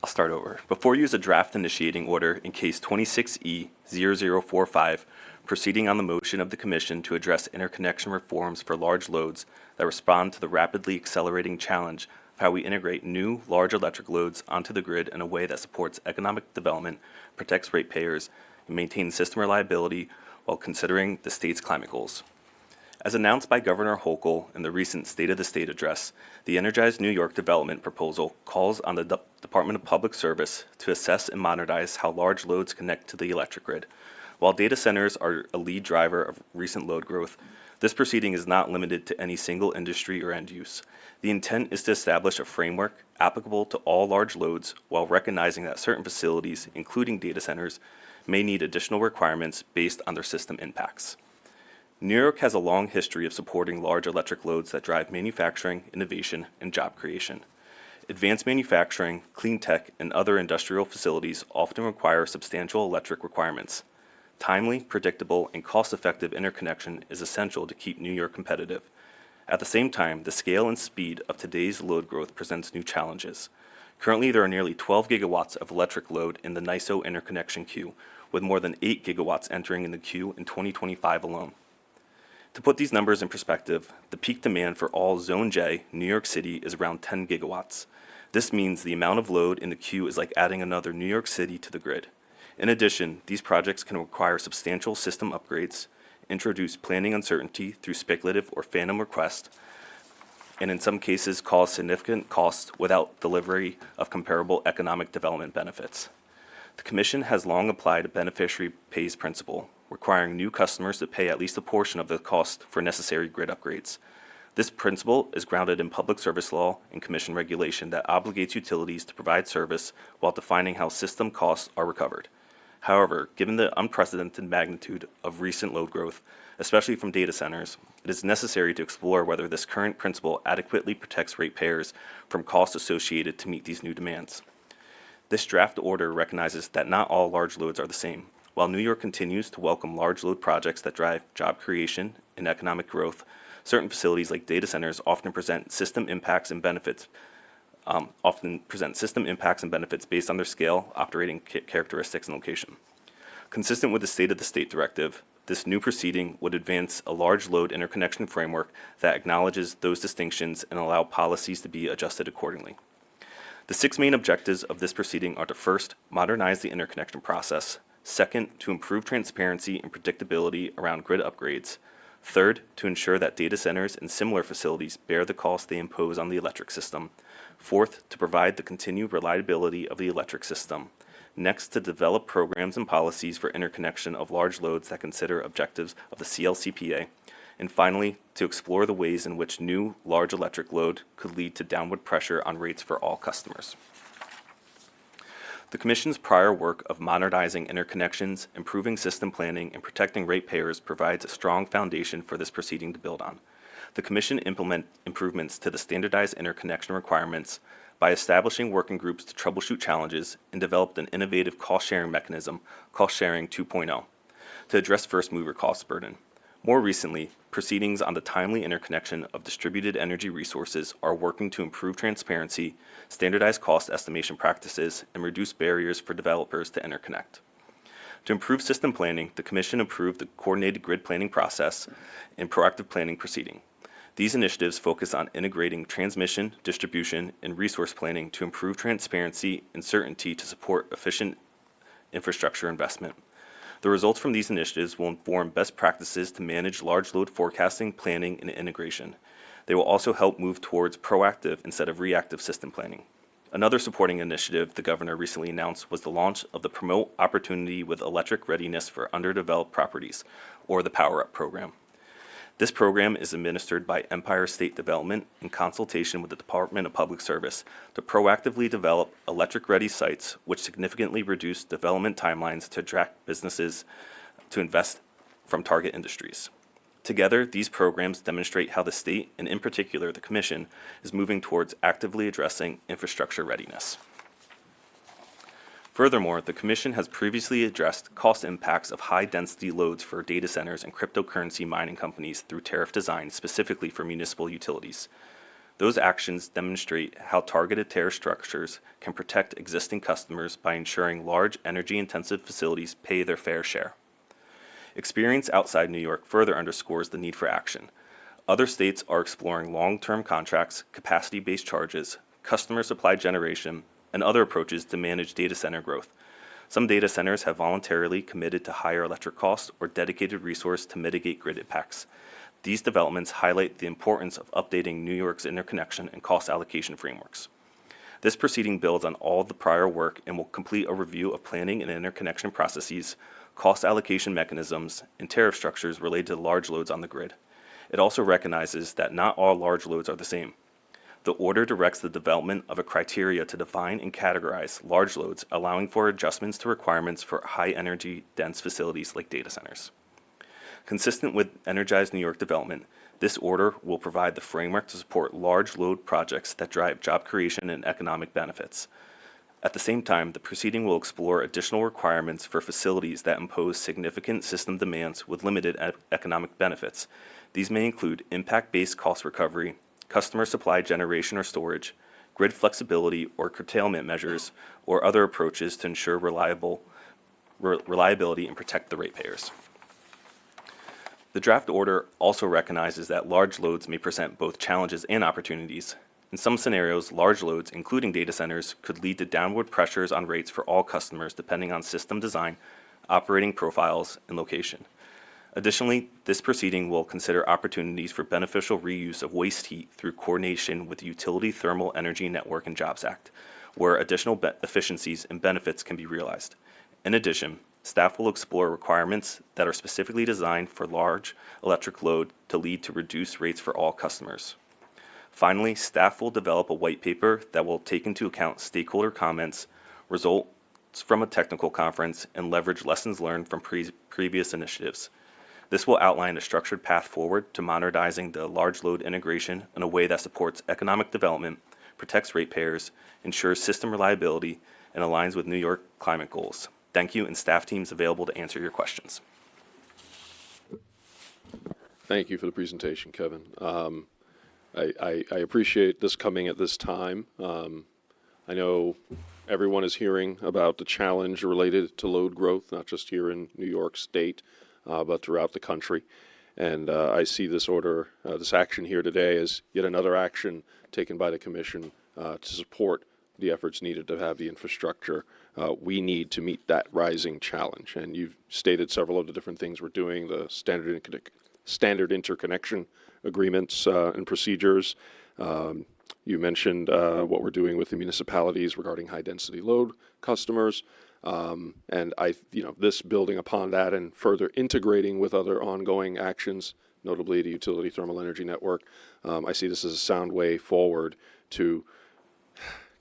start over. Before you is a draft initiating order in case 26E-0045, proceeding on the motion of the Commission to address interconnection reforms for large loads that respond to the rapidly accelerating challenge of how we integrate new, large electric loads onto the grid in a way that supports economic development, protects ratepayers, and maintains system reliability while considering the state's climate goals. As announced by Governor Hochul in the recent State of the State address, the Energize New York development proposal calls on the Department of Public Service to assess and modernize how large loads connect to the electric grid. While data centers are a lead driver of recent load growth, this proceeding is not limited to any single industry or end use. The intent is to establish a framework applicable to all large loads while recognizing that certain facilities, including data centers, may need additional requirements based on their system impacts. New York has a long history of supporting large electric loads that drive manufacturing, innovation, and job creation. Advanced manufacturing, clean tech, and other industrial facilities often require substantial electric requirements. Timely, predictable, and cost-effective interconnection is essential to keep New York competitive. At the same time, the scale and speed of today's load growth presents new challenges. Currently, there are nearly 12 gigawatts of electric load in the NYISO interconnection queue, with more than 8 gigawatts entering in the queue in 2025 alone. To put these numbers in perspective, the peak demand for all Zone J, New York City, is around 10 gigawatts. This means the amount of load in the queue is like adding another New York City to the grid. In addition, these projects can require substantial system upgrades, introduce planning uncertainty through speculative or phantom requests, and in some cases cause significant costs without delivery of comparable economic development benefits. The Commission has long applied a beneficiary pays principle, requiring new customers to pay at least a portion of the cost for necessary grid upgrades. This principle is grounded in public service law and Commission regulation that obligates utilities to provide service while defining how system costs are recovered. However, given the unprecedented magnitude of recent load growth, especially from data centers, it is necessary to explore whether this current principle adequately protects ratepayers from costs associated to meet these new demands. This draft order recognizes that not all large loads are the same. While New York continues to welcome large load projects that drive job creation and economic growth, certain facilities like data centers often present system impacts and benefits based on their scale, operating characteristics, and location. Consistent with the State of the State directive, this new proceeding would advance a large load interconnection framework that acknowledges those distinctions and allow policies to be adjusted accordingly. The 6 main objectives of this proceeding are to first, modernize the interconnection process; second, to improve transparency and predictability around grid upgrades; third, to ensure that data centers and similar facilities bear the costs they impose on the electric system; fourth, to provide the continued reliability of the electric system; next, to develop programs and policies for interconnection of large loads that consider objectives of the CLCPA; and finally, to explore the ways in which new large electric load could lead to downward pressure on rates for all customers. The Commission's prior work of modernizing interconnections, improving system planning, and protecting ratepayers provides a strong foundation for this proceeding to build on. The Commission implemented improvements to the standardized interconnection requirements by establishing working groups to troubleshoot challenges and developed an innovative cost-sharing mechanism, Cost Sharing 2.0, to address first-mover cost burden. More recently, proceedings on the timely interconnection of distributed energy resources are working to improve transparency, standardize cost estimation practices, and reduce barriers for developers to interconnect. To improve system planning, the Commission approved the coordinated grid planning process and proactive planning proceeding. These initiatives focus on integrating transmission, distribution, and resource planning to improve transparency and certainty to support efficient infrastructure investment. The results from these initiatives will inform best practices to manage large load forecasting, planning, and integration. They will also help move towards proactive instead of reactive system planning. Another supporting initiative the governor recently announced was the launch of the Promote Opportunity with Electric Readiness for Underdeveloped Properties, or the Power Up program. This program is administered by Empire State Development in consultation with the Department of Public Service to proactively develop electric-ready sites which significantly reduce development timelines to attract businesses to invest from target industries. Together, these programs demonstrate how the state, and in particular the Commission, is moving towards actively addressing infrastructure readiness. Furthermore, the Commission has previously addressed cost impacts of high-density loads for data centers and cryptocurrency mining companies through tariff design specifically for municipal utilities. Those actions demonstrate how targeted tariff structures can protect existing customers by ensuring large energy-intensive facilities pay their fair share. Experience outside New York further underscores the need for action. Other states are exploring long-term contracts, capacity-based charges, customer supply generation, and other approaches to manage data center growth. Some data centers have voluntarily committed to higher electric costs or dedicated resource to mitigate grid impacts. These developments highlight the importance of updating New York's interconnection and cost allocation frameworks. This proceeding builds on all the prior work and will complete a review of planning and interconnection processes, cost allocation mechanisms, and tariff structures related to large loads on the grid. It also recognizes that not all large loads are the same. The order directs the development of a criteria to define and categorize large loads, allowing for adjustments to requirements for high-energy dense facilities like data centers. Consistent with Energized New York development, this order will provide the framework to support large load projects that drive job creation and economic benefits. At the same time, the proceeding will explore additional requirements for facilities that impose significant system demands with limited economic benefits. These may include impact-based cost recovery, customer supply generation or storage, grid flexibility or curtailment measures, or other approaches to ensure reliability and protect the ratepayers. The draft order also recognizes that large loads may present both challenges and opportunities. In some scenarios, large loads, including data centers, could lead to downward pressures on rates for all customers depending on system design, operating profiles, and location. Additionally, this proceeding will consider opportunities for beneficial reuse of waste heat through coordination with the Utility Thermal Energy Network and Jobs Act, where additional efficiencies and benefits can be realized. In addition, staff will explore requirements that are specifically designed for large electric load to lead to reduced rates for all customers. Finally, staff will develop a white paper that will take into account stakeholder comments, results from a technical conference, and leverage lessons learned from previous initiatives. This will outline a structured path forward to modernizing the large load integration in a way that supports economic development, protects ratepayers, ensures system reliability, and aligns with New York climate goals. Thank you, and staff teams available to answer your questions. Thank you for the presentation, Kevin. I appreciate this coming at this time. I know everyone is hearing about the challenge related to load growth, not just here in New York State, but throughout the country. And I see this order, this action here today as yet another action taken by the Commission to support the efforts needed to have the infrastructure we need to meet that rising challenge. And you've stated several of the different things we're doing, the standard interconnection agreements and procedures. You mentioned what we're doing with the municipalities regarding high-density load customers. And this building upon that and further integrating with other ongoing actions, notably the Utility Thermal Energy Network, I see this as a sound way forward to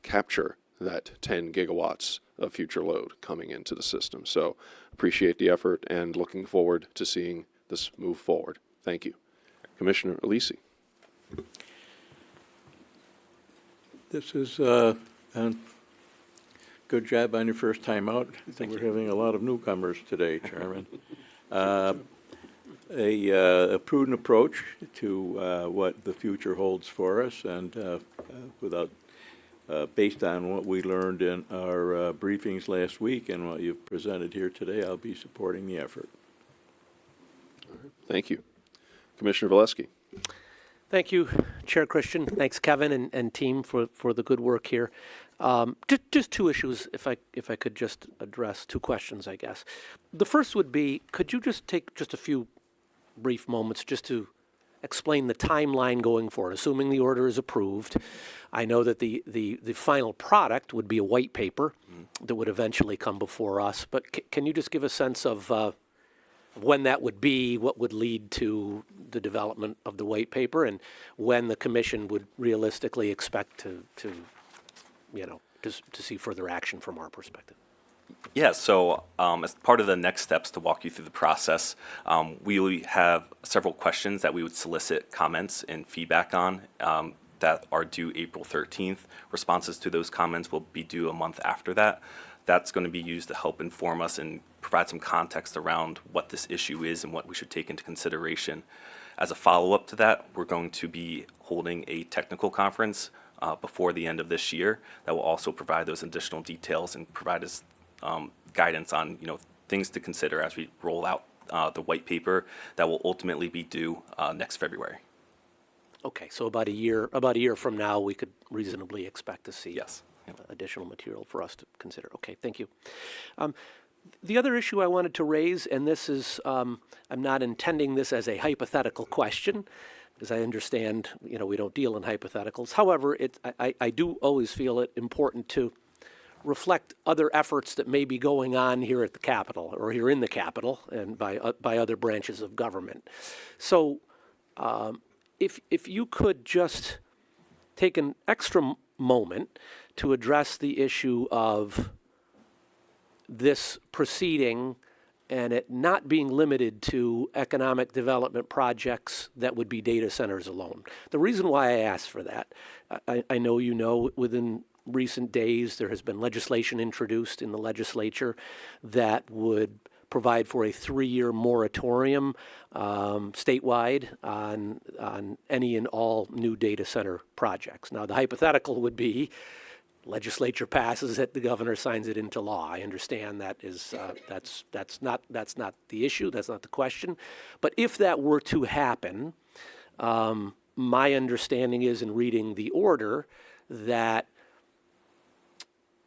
capture that 10 gigawatts of future load coming into the system. So appreciate the effort and looking forward to seeing this move forward. Thank you. Commissioner Alisi. This is a good job on your first time out. I think we're having a lot of newcomers today, Chairman. A prudent approach to what the future holds for us, and based on what we learned in our briefings last week and what you've presented here today, I'll be supporting the effort. Thank you. Commissioner Valesky. Thank you, Chair Christian. Thanks, Kevin and team for the good work here. Just two issues, if I could just address two questions, I guess. The first would be, could you just take just a few brief moments just to explain the timeline going forward, assuming the order is approved. I know that the final product would be a white paper that would eventually come before us, but can you just give a sense of when that would be, what would lead to the development of the white paper, and when the commission would realistically expect to see further action from our perspective? Yeah, so as part of the next steps to walk you through the process, we have several questions that we would solicit comments and feedback on that are due April 13th. Responses to those comments will be due a month after that. That's going to be used to help inform us and provide some context around what this issue is and what we should take into consideration. As a follow-up to that, we're going to be holding a technical conference before the end of this year that will also provide those additional details and provide us guidance on things to consider as we roll out the white paper that will ultimately be due next February. Okay, so about a year from now, we could reasonably expect to see Yes. additional material for us to consider. Okay, thank you. The other issue I wanted to raise, and this is, I'm not intending this as a hypothetical question, because I understand, we don't deal in hypotheticals. However, I do always feel it important to reflect other efforts that may be going on here at the Capitol, or here in the Capitol, and by other branches of government. So, if you could just take an extra moment to address the issue of this proceeding and it not being limited to economic development projects that would be data centers alone. The reason why I asked for that, I know within recent days there has been legislation introduced in the legislature that would provide for a 3-year moratorium statewide on any and all new data center projects. Now, the hypothetical would be legislature passes it, the governor signs it into law. I understand that is that's not the issue, that's not the question. But if that were to happen, my understanding is, in reading the order, that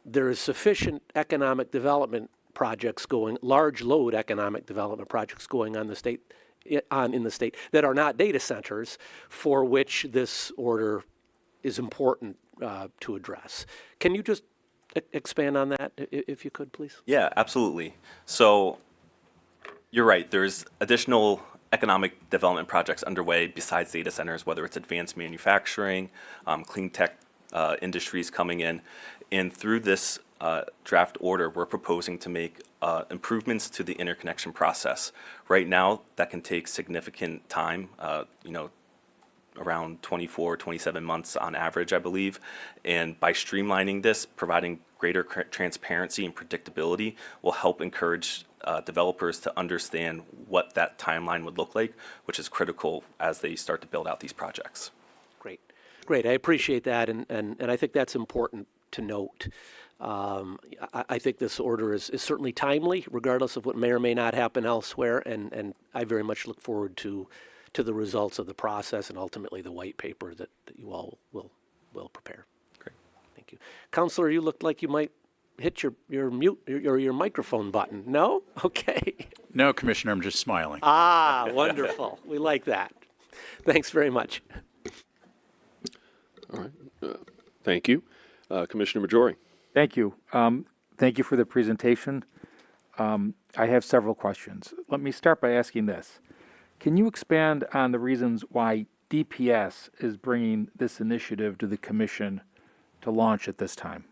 there is sufficient economic development projects going, large load economic development projects going on in the state that are not data centers, for which this order is important to address. Can you just expand on that, if you could, please? Yeah, absolutely. So you're right. There's additional economic development projects underway besides data centers, whether it's advanced manufacturing, clean tech industries coming in. And through this draft order, we're proposing to make improvements to the interconnection process. Right now, that can take significant time, around 24, 27 months on average, I believe. And by streamlining this, providing greater transparency and predictability will help encourage developers to understand what that timeline would look like, which is critical as they start to build out these projects. Great. I appreciate that, and I think that's important to note. I think this order is certainly timely, regardless of what may or may not happen elsewhere, and I very much look forward to the results of the process and ultimately the white paper that you all will prepare. Great. Thank you. Counselor, you looked like you might hit your mute or your microphone button. No? Okay. No, Commissioner, I'm just smiling. Ah, wonderful. We like that. Thanks very much. All right. Thank you. Commissioner Majori. Thank you. Thank you for the presentation. I have several questions. Let me start by asking this. Can you expand on the reasons why DPS is bringing this initiative to the Commission to launch at this time?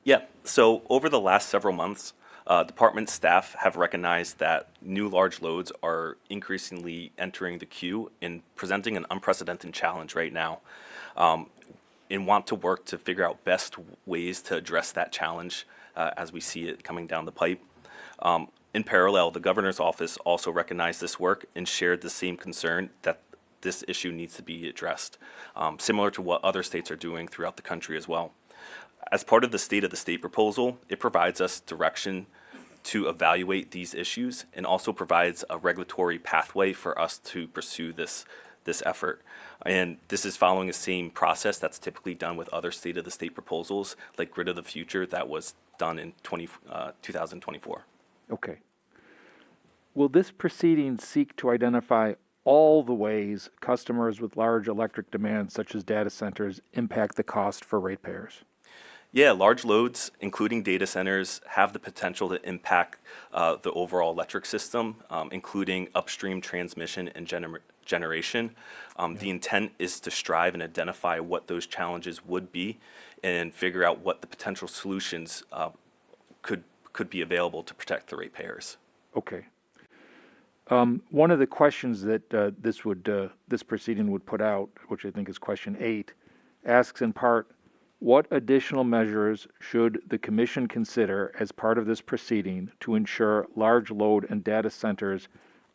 Yeah, so over the last several months, department staff have recognized that new large loads are increasingly entering the queue and presenting an unprecedented challenge right now, and want to work to figure out best ways to address that challenge as we see it coming down the pipe. In parallel, the governor's office also recognized this work and shared the same concern that this issue needs to be addressed, similar to what other states are doing throughout the country as well. As part of the State of the State proposal, it provides us direction to evaluate these issues and also provides a regulatory pathway for us to pursue this effort. And this is following the same process that's typically done with other State of the State proposals, like Grid of the Future, that was done in 2024. Okay. Will this proceeding seek to identify all the ways customers with large electric demands, such as data centers, impact the cost for ratepayers? Yeah, large loads, including data centers, have the potential to impact the overall electric system, including upstream transmission and generation. The intent is to strive and identify what those challenges would be and figure out what the potential solutions could be available to protect the ratepayers. Okay. One of the questions that this proceeding would put out, which I think is question 8, asks in part, what additional measures should the Commission consider as part of this proceeding to ensure large load and data centers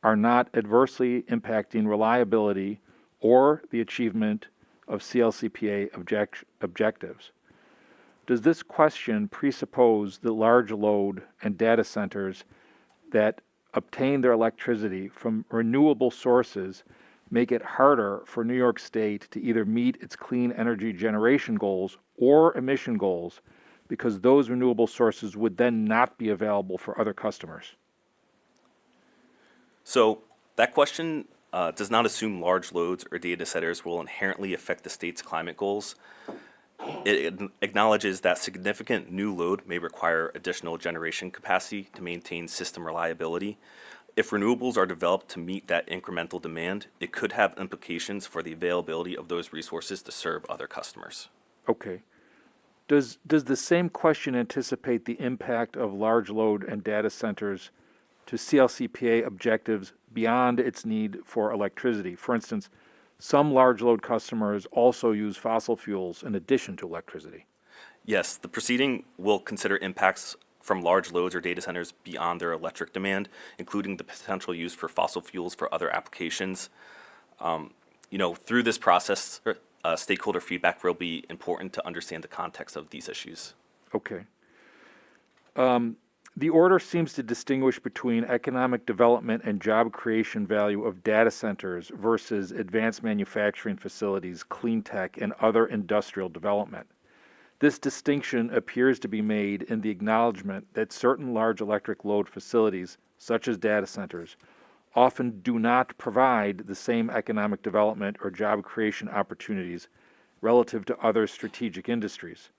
are not adversely impacting reliability or the achievement of CLCPA objectives? Does this question presuppose that large load and data centers that obtain their electricity from renewable sources make it harder for New York State to either meet its clean energy generation goals or emission goals because those renewable sources would then not be available for other customers? So that question does not assume large loads or data centers will inherently affect the state's climate goals. It acknowledges that significant new load may require additional generation capacity to maintain system reliability. If renewables are developed to meet that incremental demand, it could have implications for the availability of those resources to serve other customers. Okay. Does the same question anticipate the impact of large load and data centers to CLCPA objectives beyond its need for electricity? For instance, some large load customers also use fossil fuels in addition to electricity. Yes, the proceeding will consider impacts from large loads or data centers beyond their electric demand, including the potential use for fossil fuels for other applications. Through this process, stakeholder feedback will be important to understand the context of these issues. Okay. The order seems to distinguish between economic development and job creation value of data centers versus advanced manufacturing facilities, clean tech, and other industrial development. This distinction appears to be made in the acknowledgement that certain large electric load facilities, such as data centers, often do not provide the same economic development or job creation opportunities relative to other strategic industries,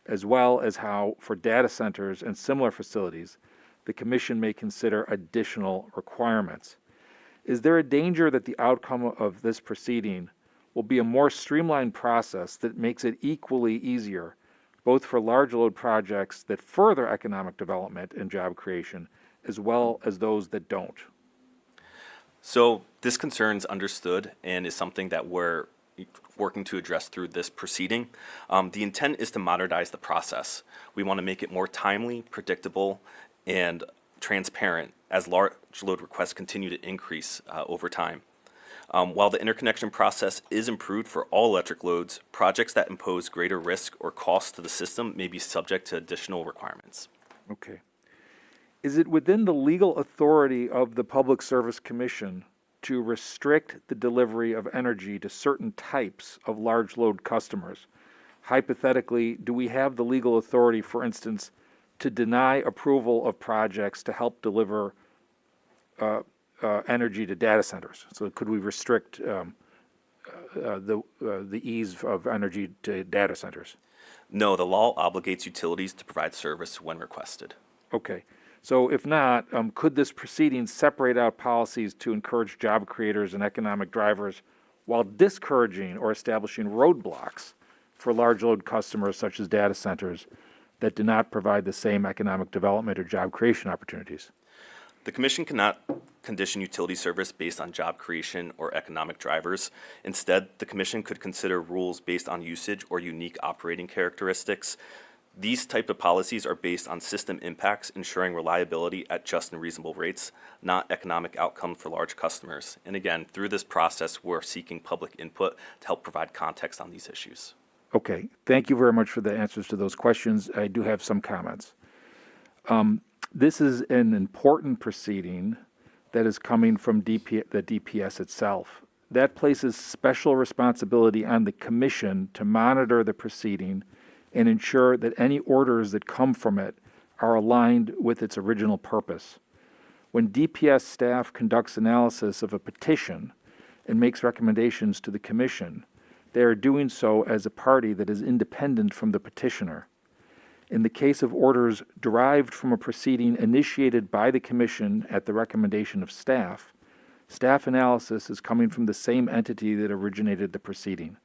as well as how, for data centers and similar facilities, the Commission may consider additional requirements. Is there a danger that the outcome of this proceeding will be a more streamlined process that makes it equally easier, both for large load projects that further economic development and job creation, as well as those that don't? So this concern is understood and is something that we're working to address through this proceeding. The intent is to modernize the process. We want to make it more timely, predictable, and transparent as large load requests continue to increase over time. While the interconnection process is improved for all electric loads, projects that impose greater risk or cost to the system may be subject to additional requirements. Okay. Is it within the legal authority of the Public Service Commission to restrict the delivery of energy to certain types of large load customers? Hypothetically, do we have the legal authority, for instance, to deny approval of projects to help deliver energy to data centers? So could we restrict the ease of energy to data centers? No, the law obligates utilities to provide service when requested. Okay. So if not, could this proceeding separate out policies to encourage job creators and economic drivers while discouraging or establishing roadblocks for large load customers such as data centers that do not provide the same economic development or job creation opportunities? The Commission cannot condition utility service based on job creation or economic drivers. Instead, the Commission could consider rules based on usage or unique operating characteristics. These type of policies are based on system impacts, ensuring reliability at just and reasonable rates, not economic outcome for large customers. And again, through this process, we're seeking public input to help provide context on these issues. Okay. Thank you very much for the answers to those questions. I do have some comments. This is an important proceeding that is coming from the DPS itself. That places special responsibility on the Commission to monitor the proceeding and ensure that any orders that come from it are aligned with its original purpose. When DPS staff conducts analysis of a petition, and makes recommendations to the Commission, they are doing so as a party that is independent from the petitioner. In the case of orders derived from a proceeding initiated by the Commission at the recommendation of staff, staff analysis is coming from the same entity that originated the proceeding.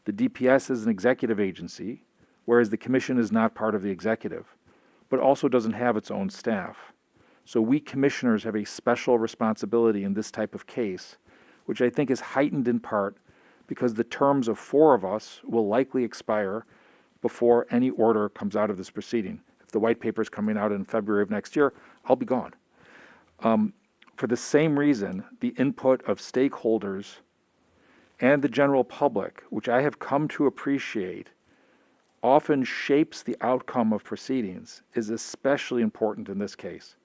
The DPS is an executive agency, whereas the Commission is not part of the executive, but also doesn't have its own staff. So we commissioners have a special responsibility in this type of case, which I think is heightened in part because the terms of 4 of us will likely expire before any order comes out of this proceeding. If the white paper is coming out in February of next year, I'll be gone. For the same reason, the input of stakeholders and the general public, which I have come to appreciate, often shapes the outcome of proceedings, is especially important in this case.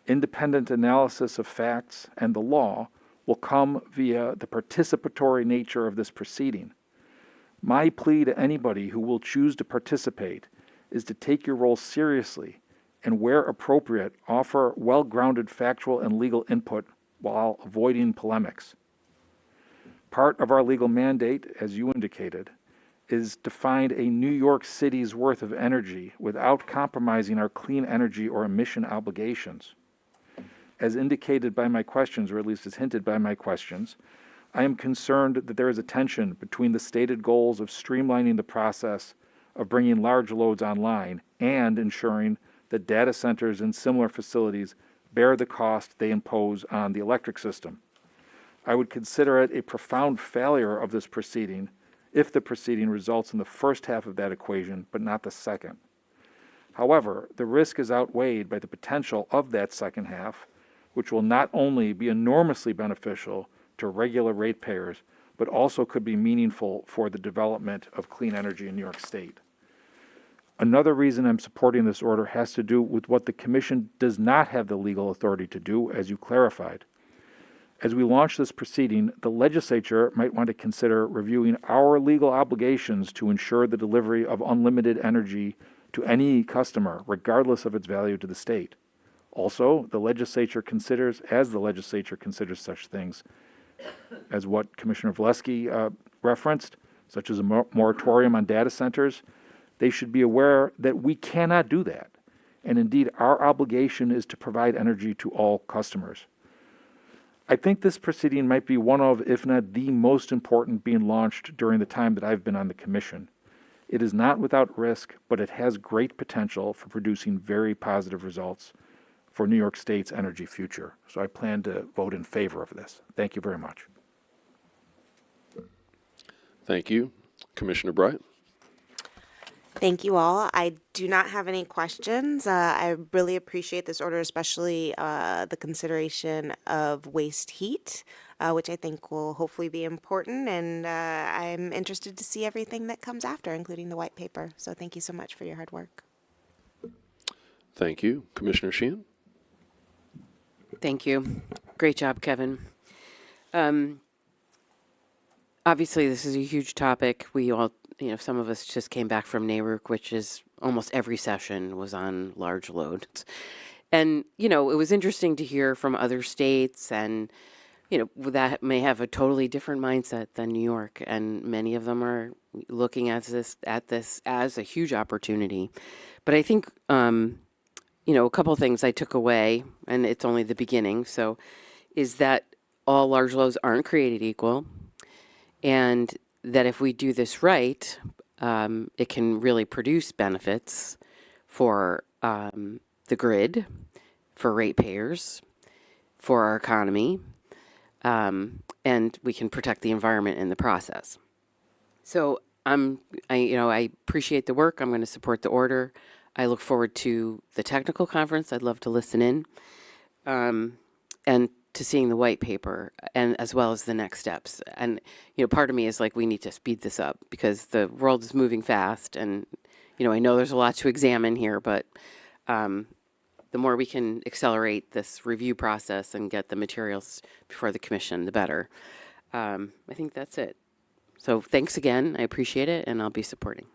Independent analysis of facts and the law will come via the participatory nature of this proceeding. My plea to anybody who will choose to participate is to take your role seriously and, where appropriate, offer well-grounded factual and legal input while avoiding polemics. Part of our legal mandate, as you indicated, is to find a New York City's worth of energy without compromising our clean energy or emission obligations. As indicated by my questions, or at least as hinted by my questions, I am concerned that there is a tension between the stated goals of streamlining the process of bringing large loads online and ensuring that data centers and similar facilities bear the cost they impose on the electric system. I would consider it a profound failure of this proceeding if the proceeding results in the first half of that equation, but not the second. However, the risk is outweighed by the potential of that second half, which will not only be enormously beneficial to regular ratepayers, but also could be meaningful for the development of clean energy in New York State. Another reason I'm supporting this order has to do with what the Commission does not have the legal authority to do, as you clarified. As we launch this proceeding, the legislature might want to consider reviewing our legal obligations to ensure the delivery of unlimited energy to any customer, regardless of its value to the state. Also, the legislature considers such things as what Commissioner Valesky referenced, such as a moratorium on data centers, they should be aware that we cannot do that. And indeed, our obligation is to provide energy to all customers. I think this proceeding might be one of, if not the most important being launched during the time that I've been on the Commission. It is not without risk, but it has great potential for producing very positive results for New York State's energy future. So I plan to vote in favor of this. Thank you very much. Thank you. Commissioner Bryant. Thank you all. I do not have any questions. I really appreciate this order, especially the consideration of waste heat, which I think will hopefully be important. And I'm interested to see everything that comes after, including the white paper. So thank you so much for your hard work. Thank you. Commissioner Sheehan. Thank you. Great job, Kevin. Obviously, this is a huge topic. We all, some of us just came back from NARUC, which is almost every session was on large loads. And, it was interesting to hear from other states and, that may have a totally different mindset than New York. And many of them are looking at this as a huge opportunity. But I think, a couple of things I took away, and it's only the beginning, is that all large loads aren't created equal, and that if we do this right, it can really produce benefits for the grid, for ratepayers, for our economy, and we can protect the environment in the process. So I appreciate the work. I'm going to support the order. I look forward to the technical conference. I'd love to listen in, and to seeing the white paper, and as well as the next steps. And, part of me is like, we need to speed this up because the world is moving fast. And, I know there's a lot to examine here, but the more we can accelerate this review process and get the materials before the Commission, the better. I think that's it. So thanks again. I appreciate it, and I'll be supporting.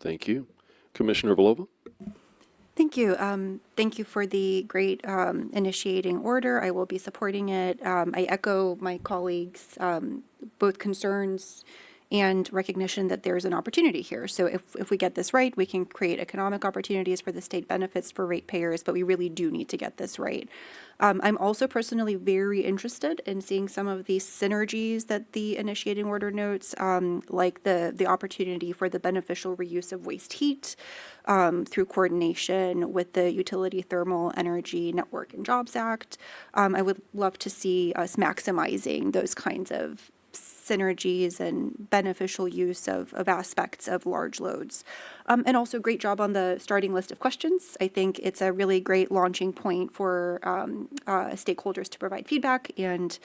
Thank you. Commissioner Vlova. Thank you. Thank you for the great initiating order. I will be supporting it. I echo my colleagues' both concerns and recognition that there's an opportunity here. So if we get this right, we can create economic opportunities for the state, benefits for ratepayers, but we really do need to get this right. I'm also personally very interested in seeing some of these synergies that the initiating order notes, like the opportunity for the beneficial reuse of waste heat through coordination with the Utility Thermal Energy Network and Jobs Act. I would love to see us maximizing those kinds of synergies and beneficial use of aspects of large loads. And also great job on the starting list of questions. I think it's a really great launching point for stakeholders to provide feedback, and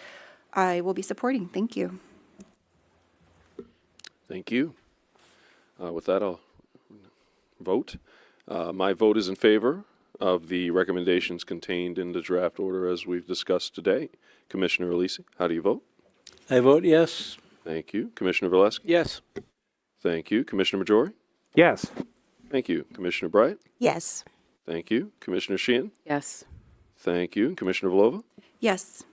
I will be supporting. Thank you. Thank you. With that, I'll vote. My vote is in favor of the recommendations contained in the draft order as we've discussed today. Commissioner Alisi, how do you vote? I vote yes. Thank you. Commissioner Valesky? Yes. Thank you. Commissioner Majori? Yes. Thank you. Commissioner Bryant? Yes. Thank you. Commissioner Sheehan? Yes. Thank you. Commissioner Vlova? Yes.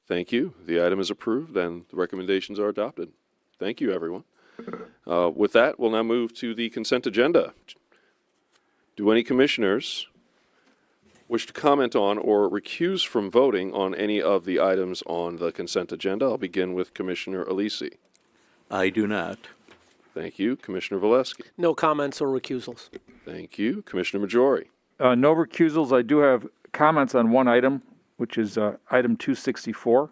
Thank you. The item is approved and the recommendations are adopted. Thank you, everyone. With that, we'll now move to the consent agenda. Do any commissioners wish to comment on or recuse from voting on any of the items on the consent agenda? I'll begin with Commissioner Alisi. I do not. Thank you. Commissioner Valesky. No comments or recusals. Thank you. Commissioner Majori. No recusals. I do have comments on one item, which is item 264.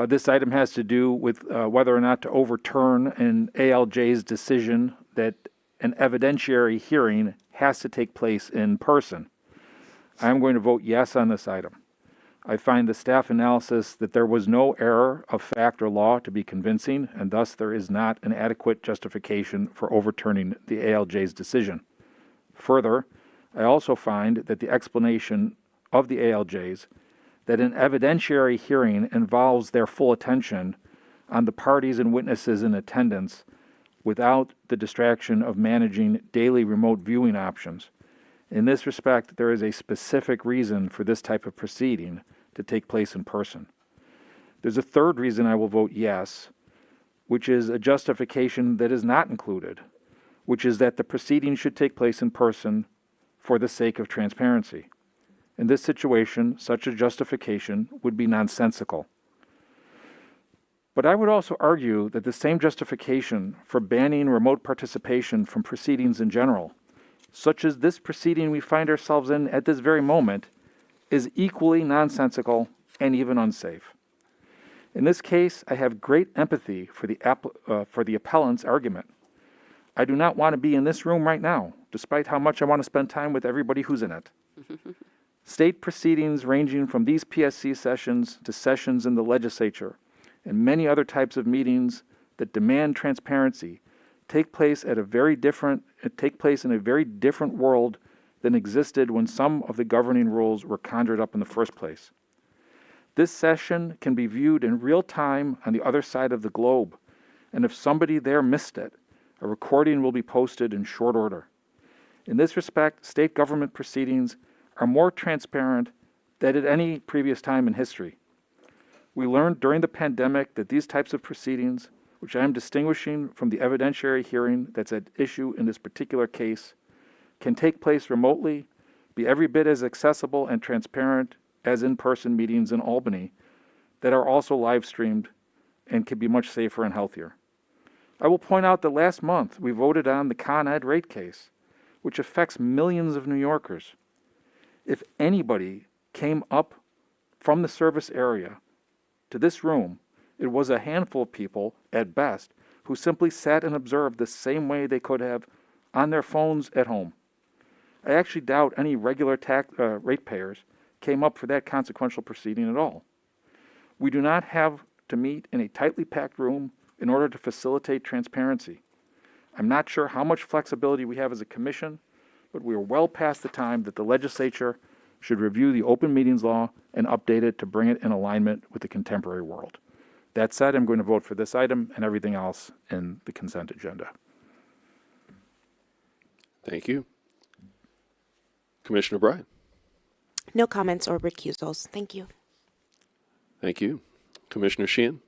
This item has to do with whether or not to overturn an ALJ's decision that an evidentiary hearing has to take place in person. I am going to vote yes on this item. I find the staff analysis that there was no error of fact or law to be convincing, and thus there is not an adequate justification for overturning the ALJ's decision. Further, I also find that the explanation of the ALJs that an evidentiary hearing involves their full attention on the parties and witnesses in attendance without the distraction of managing daily remote viewing options. In this respect, there is a specific reason for this type of proceeding to take place in person. There's a third reason I will vote yes, which is a justification that is not included, which is that the proceeding should take place in person for the sake of transparency. In this situation, such a justification would be nonsensical. But I would also argue that the same justification for banning remote participation from proceedings in general, such as this proceeding we find ourselves in at this very moment, is equally nonsensical and even unsafe. In this case, I have great empathy for the appellant's argument. I do not want to be in this room right now, despite how much I want to spend time with everybody who's in it. State proceedings ranging from these PSC sessions to sessions in the legislature and many other types of meetings that demand transparency take place in a very different world than existed when some of the governing rules were conjured up in the first place. This session can be viewed in real time on the other side of the globe, and if somebody there missed it, a recording will be posted in short order. In this respect, state government proceedings are more transparent than at any previous time in history. We learned during the pandemic that these types of proceedings, which I am distinguishing from the evidentiary hearing that's at issue in this particular case, can take place remotely, be every bit as accessible and transparent as in-person meetings in Albany that are also live streamed and can be much safer and healthier. I will point out that last month we voted on the Con Ed rate case, which affects millions of New Yorkers. If anybody came up from the service area to this room, it was a handful of people, at best, who simply sat and observed the same way they could have on their phones at home. I actually doubt any regular ratepayers came up for that consequential proceeding at all. We do not have to meet in a tightly packed room in order to facilitate transparency. I'm not sure how much flexibility we have as a commission, but we are well past the time that the legislature should review the open meetings law and update it to bring it in alignment with the contemporary world. That said, I'm going to vote for this item and everything else in the consent agenda. Thank you. Commissioner Bryan. No comments or recusals. Thank you. Thank you. Commissioner Sheehan.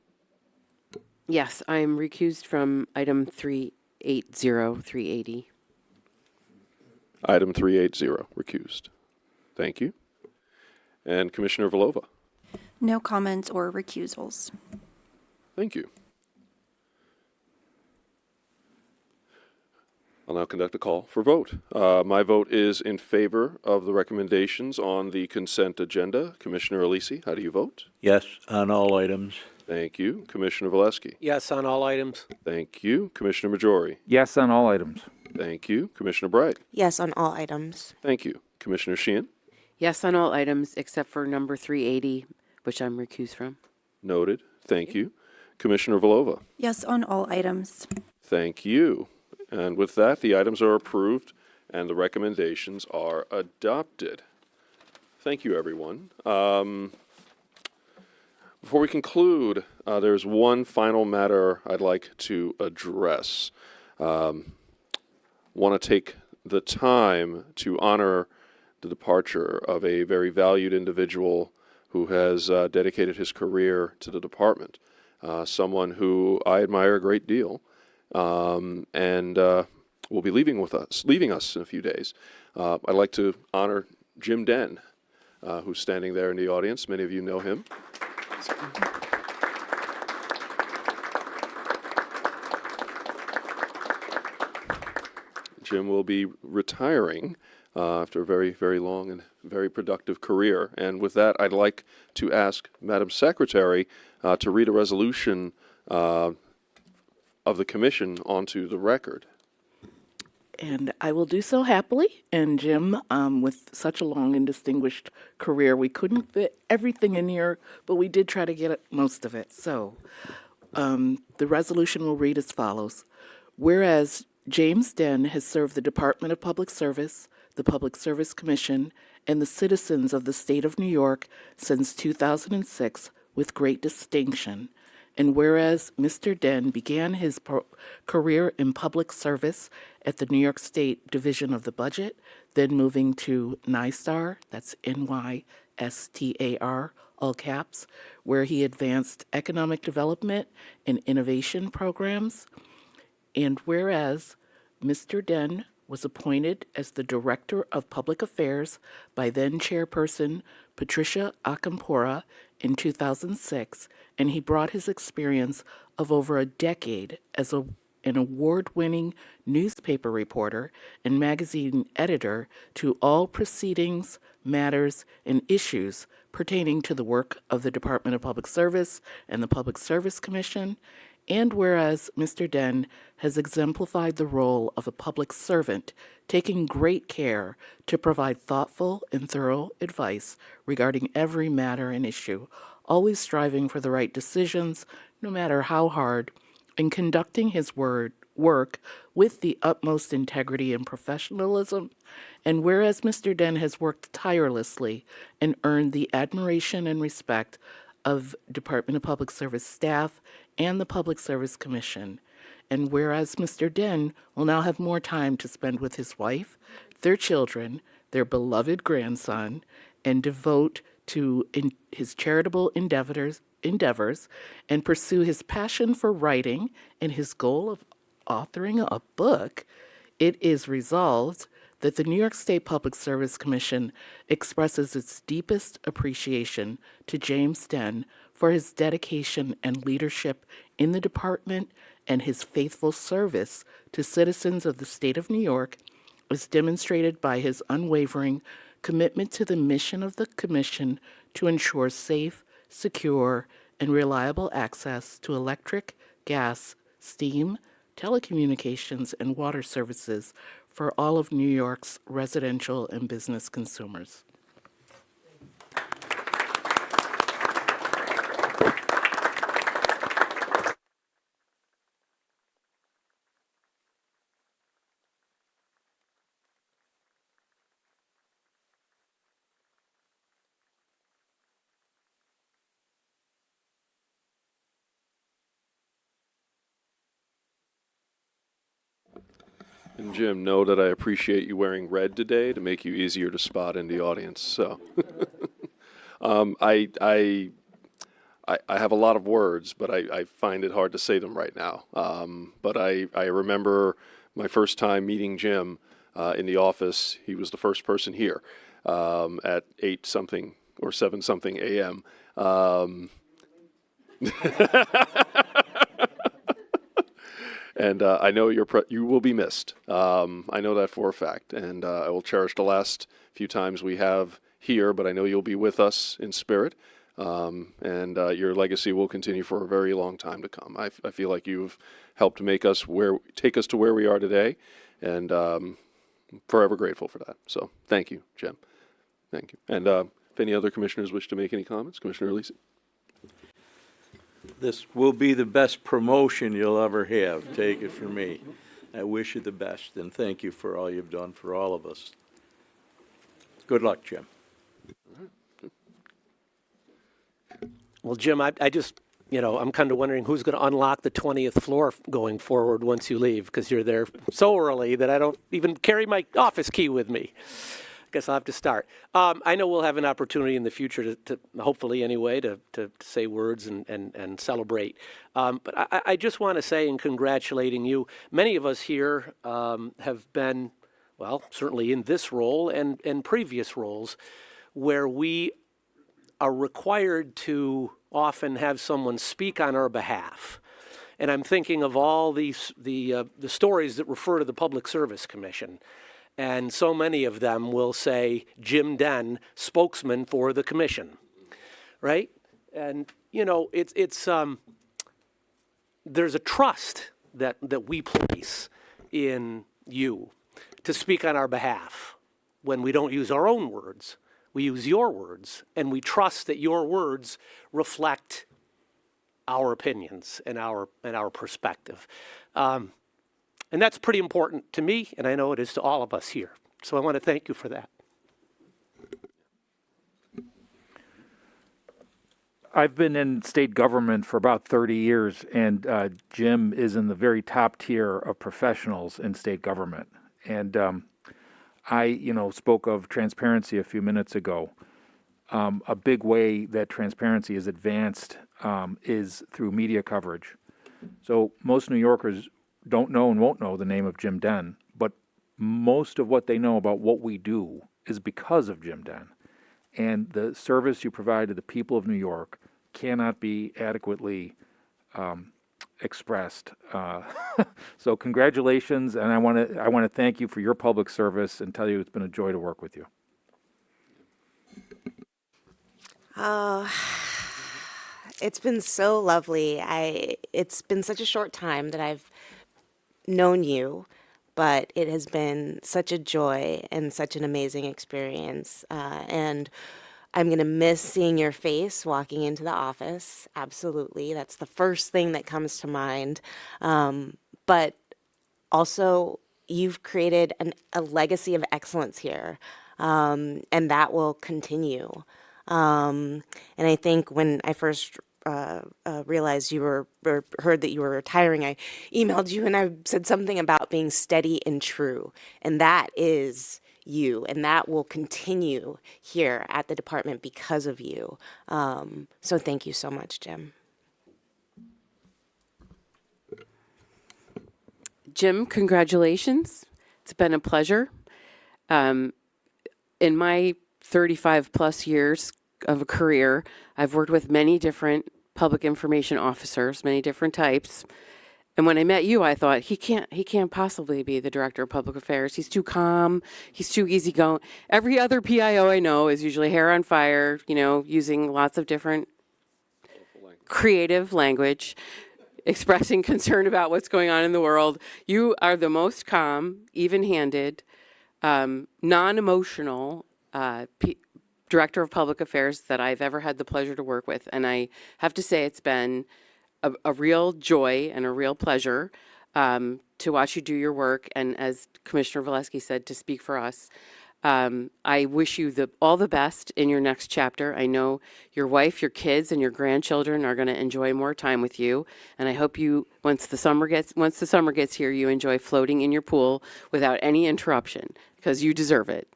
Yes, I am recused from item 380. Item 380, recused. Thank you. And Commissioner Vlova. No comments or recusals. Thank you. I'll now conduct a call for vote. My vote is in favor of the recommendations on the consent agenda. Commissioner Alisi, how do you vote? Yes, on all items. Thank you. Commissioner Valesky. Yes on all items. Thank you. Commissioner Majori. Yes on all items. Thank you. Commissioner Bright. Yes on all items. Thank you. Commissioner Sheehan. Yes on all items except for number 380, which I'm recused from. Noted. Thank you. Commissioner Vlova. Yes on all items. Thank you. And with that, the items are approved and the recommendations are adopted. Thank you, everyone. Before we conclude, there's one final matter I'd like to address. Want to take the time to honor the departure of a very valued individual who has dedicated his career to the department. Someone who I admire a great deal. And will be leaving us in a few days. I'd like to honor Jim Den, who's standing there in the audience. Many of you know him. Jim will be retiring after a very, very long and very productive career. And with that, I'd like to ask Madam Secretary to read a resolution of the commission onto the record. And I will do so happily. And Jim, with such a long and distinguished career, we couldn't fit everything in here, but we did try to get most of it. So the resolution will read as follows. Whereas James Den has served the Department of Public Service, the Public Service Commission, and the citizens of the state of New York since 2006 with great distinction. And whereas Mr. Den began his career in public service at the New York State Division of the Budget, then moving to NYSTAR, that's NYSTAR, all caps, where he advanced economic development and innovation programs. And whereas Mr. Den was appointed as the Director of Public Affairs by then Chairperson Patricia Akampora in 2006, and he brought his experience of over a decade as an award-winning newspaper reporter and magazine editor to all proceedings, matters, and issues pertaining to the work of the Department of Public Service and the Public Service Commission. And whereas Mr. Den has exemplified the role of a public servant, taking great care to provide thoughtful and thorough advice regarding every matter and issue, always striving for the right decisions, no matter how hard, and conducting his work with the utmost integrity and professionalism. And whereas Mr. Den has worked tirelessly and earned the admiration and respect of Department of Public Service staff and the Public Service Commission. And whereas Mr. Den will now have more time to spend with his wife, their children, their beloved grandson, and devote to his charitable endeavors and pursue his passion for writing and his goal of authoring a book, it is resolved that the New York State Public Service Commission expresses its deepest appreciation to James Den for his dedication and leadership in the department and his faithful service to citizens of the state of New York, as demonstrated by his unwavering commitment to the mission of the Commission to ensure safe, secure, and reliable access to electric, gas, steam, telecommunications, and water services for all of New York's residential and business consumers. And Jim, know that I appreciate you wearing red today to make you easier to spot in the audience. So, I have a lot of words, but I find it hard to say them right now. But I remember my first time meeting Jim in the office. He was the first person here at 8 something or 7 something a.m. And I know you will be missed. I know that for a fact, and I will cherish the last few times we have here. But I know you'll be with us in spirit, and your legacy will continue for a very long time to come. I feel like you've helped take us to where we are today, and forever grateful for that. So thank you, Jim. Thank you. And if any other commissioners wish to make any comments, Commissioner Lisi. This will be the best promotion you'll ever have. Take it from me. I wish you the best, and thank you for all you've done for all of us. Good luck, Jim. Well, Jim, I just, I'm kind of wondering who's going to unlock the 20th floor going forward once you leave, because you're there so early that I don't even carry my office key with me. Guess I'll have to start. I know we'll have an opportunity in the future to hopefully anyway, to say words and celebrate. But I just want to say in congratulating you, many of us here have been, well, certainly in this role and previous roles, where we are required to often have someone speak on our behalf. And I'm thinking of all the stories that refer to the Public Service Commission. And so many of them will say, Jim Denn, spokesman for the commission, right? And, it's there's a trust that we place in you to speak on our behalf. When we don't use our own words, we use your words, and we trust that your words reflect our opinions and our perspective. And that's pretty important to me, and I know it is to all of us here. So I want to thank you for that. I've been in state government for about 30 years, and Jim is in the very top tier of professionals in state government. And I spoke of transparency a few minutes ago. A big way that transparency is advanced is through media coverage. So most New Yorkers don't know and won't know the name of Jim Denn, but most of what they know about what we do is because of Jim Denn. And the service you provide to the people of New York cannot be adequately expressed. So congratulations, and I want to thank you for your public service and tell you it's been a joy to work with you. It's been so lovely. It's been such a short time that I've known you, but it has been such a joy and such an amazing experience. And I'm going to miss seeing your face walking into the office. Absolutely. That's the first thing that comes to mind. But also, you've created a legacy of excellence here, and that will continue. And I think when I first realized you were, or heard that you were retiring, I emailed you and I said something about being steady and true. And that is you, and that will continue here at the department because of you. So thank you so much, Jim. Jim, congratulations. It's been a pleasure. In my 35 plus years of a career, I've worked with many different public information officers, many different types. And when I met you, I thought he can't possibly be the director of public affairs. He's too calm. He's too easygoing. Every other PIO I know is usually hair on fire, using lots of different creative language, expressing concern about what's going on in the world. You are the most calm, even-handed, non-emotional director of public affairs that I've ever had the pleasure to work with. And I have to say it's been a real joy and a real pleasure to watch you do your work. And as Commissioner Valesky said, to speak for us. I wish you all the best in your next chapter. I know your wife, your kids, and your grandchildren are going to enjoy more time with you. And I hope you, once the summer gets here, you enjoy floating in your pool without any interruption, because you deserve it.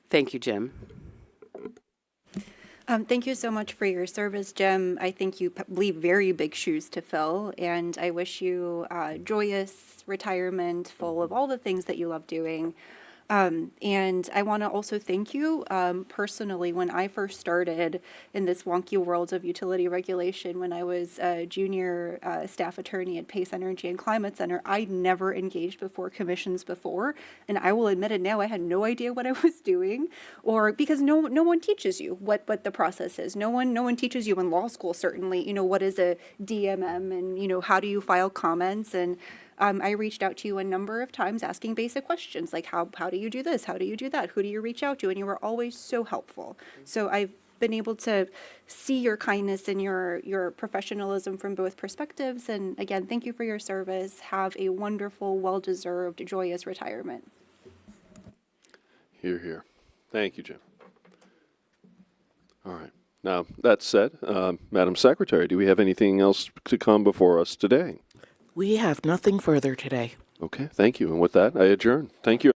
Thank you, Jim. Thank you so much for your service, Jim. I think you leave very big shoes to fill, and I wish you a joyous retirement full of all the things that you love doing. And I want to also thank you personally. When I first started in this wonky world of utility regulation, when I was a junior staff attorney at Pace Energy and Climate Center, I never engaged before commissions before. And I will admit it now, I had no idea what I was doing, or because no one teaches you what the process is. No one teaches you in law school, certainly, what is a DMM and, how do you file comments. And I reached out to you a number of times asking basic questions like how do you do this? How do you do that? Who do you reach out to? And you were always so helpful. So I've been able to see your kindness and your professionalism from both perspectives. And again, thank you for your service. Have a wonderful, well-deserved, joyous retirement. Hear, hear. Thank you, Jim. All right. Now, that said, Madam Secretary, do we have anything else to come before us today? We have nothing further today. Okay, thank you. And with that, I adjourn. Thank you.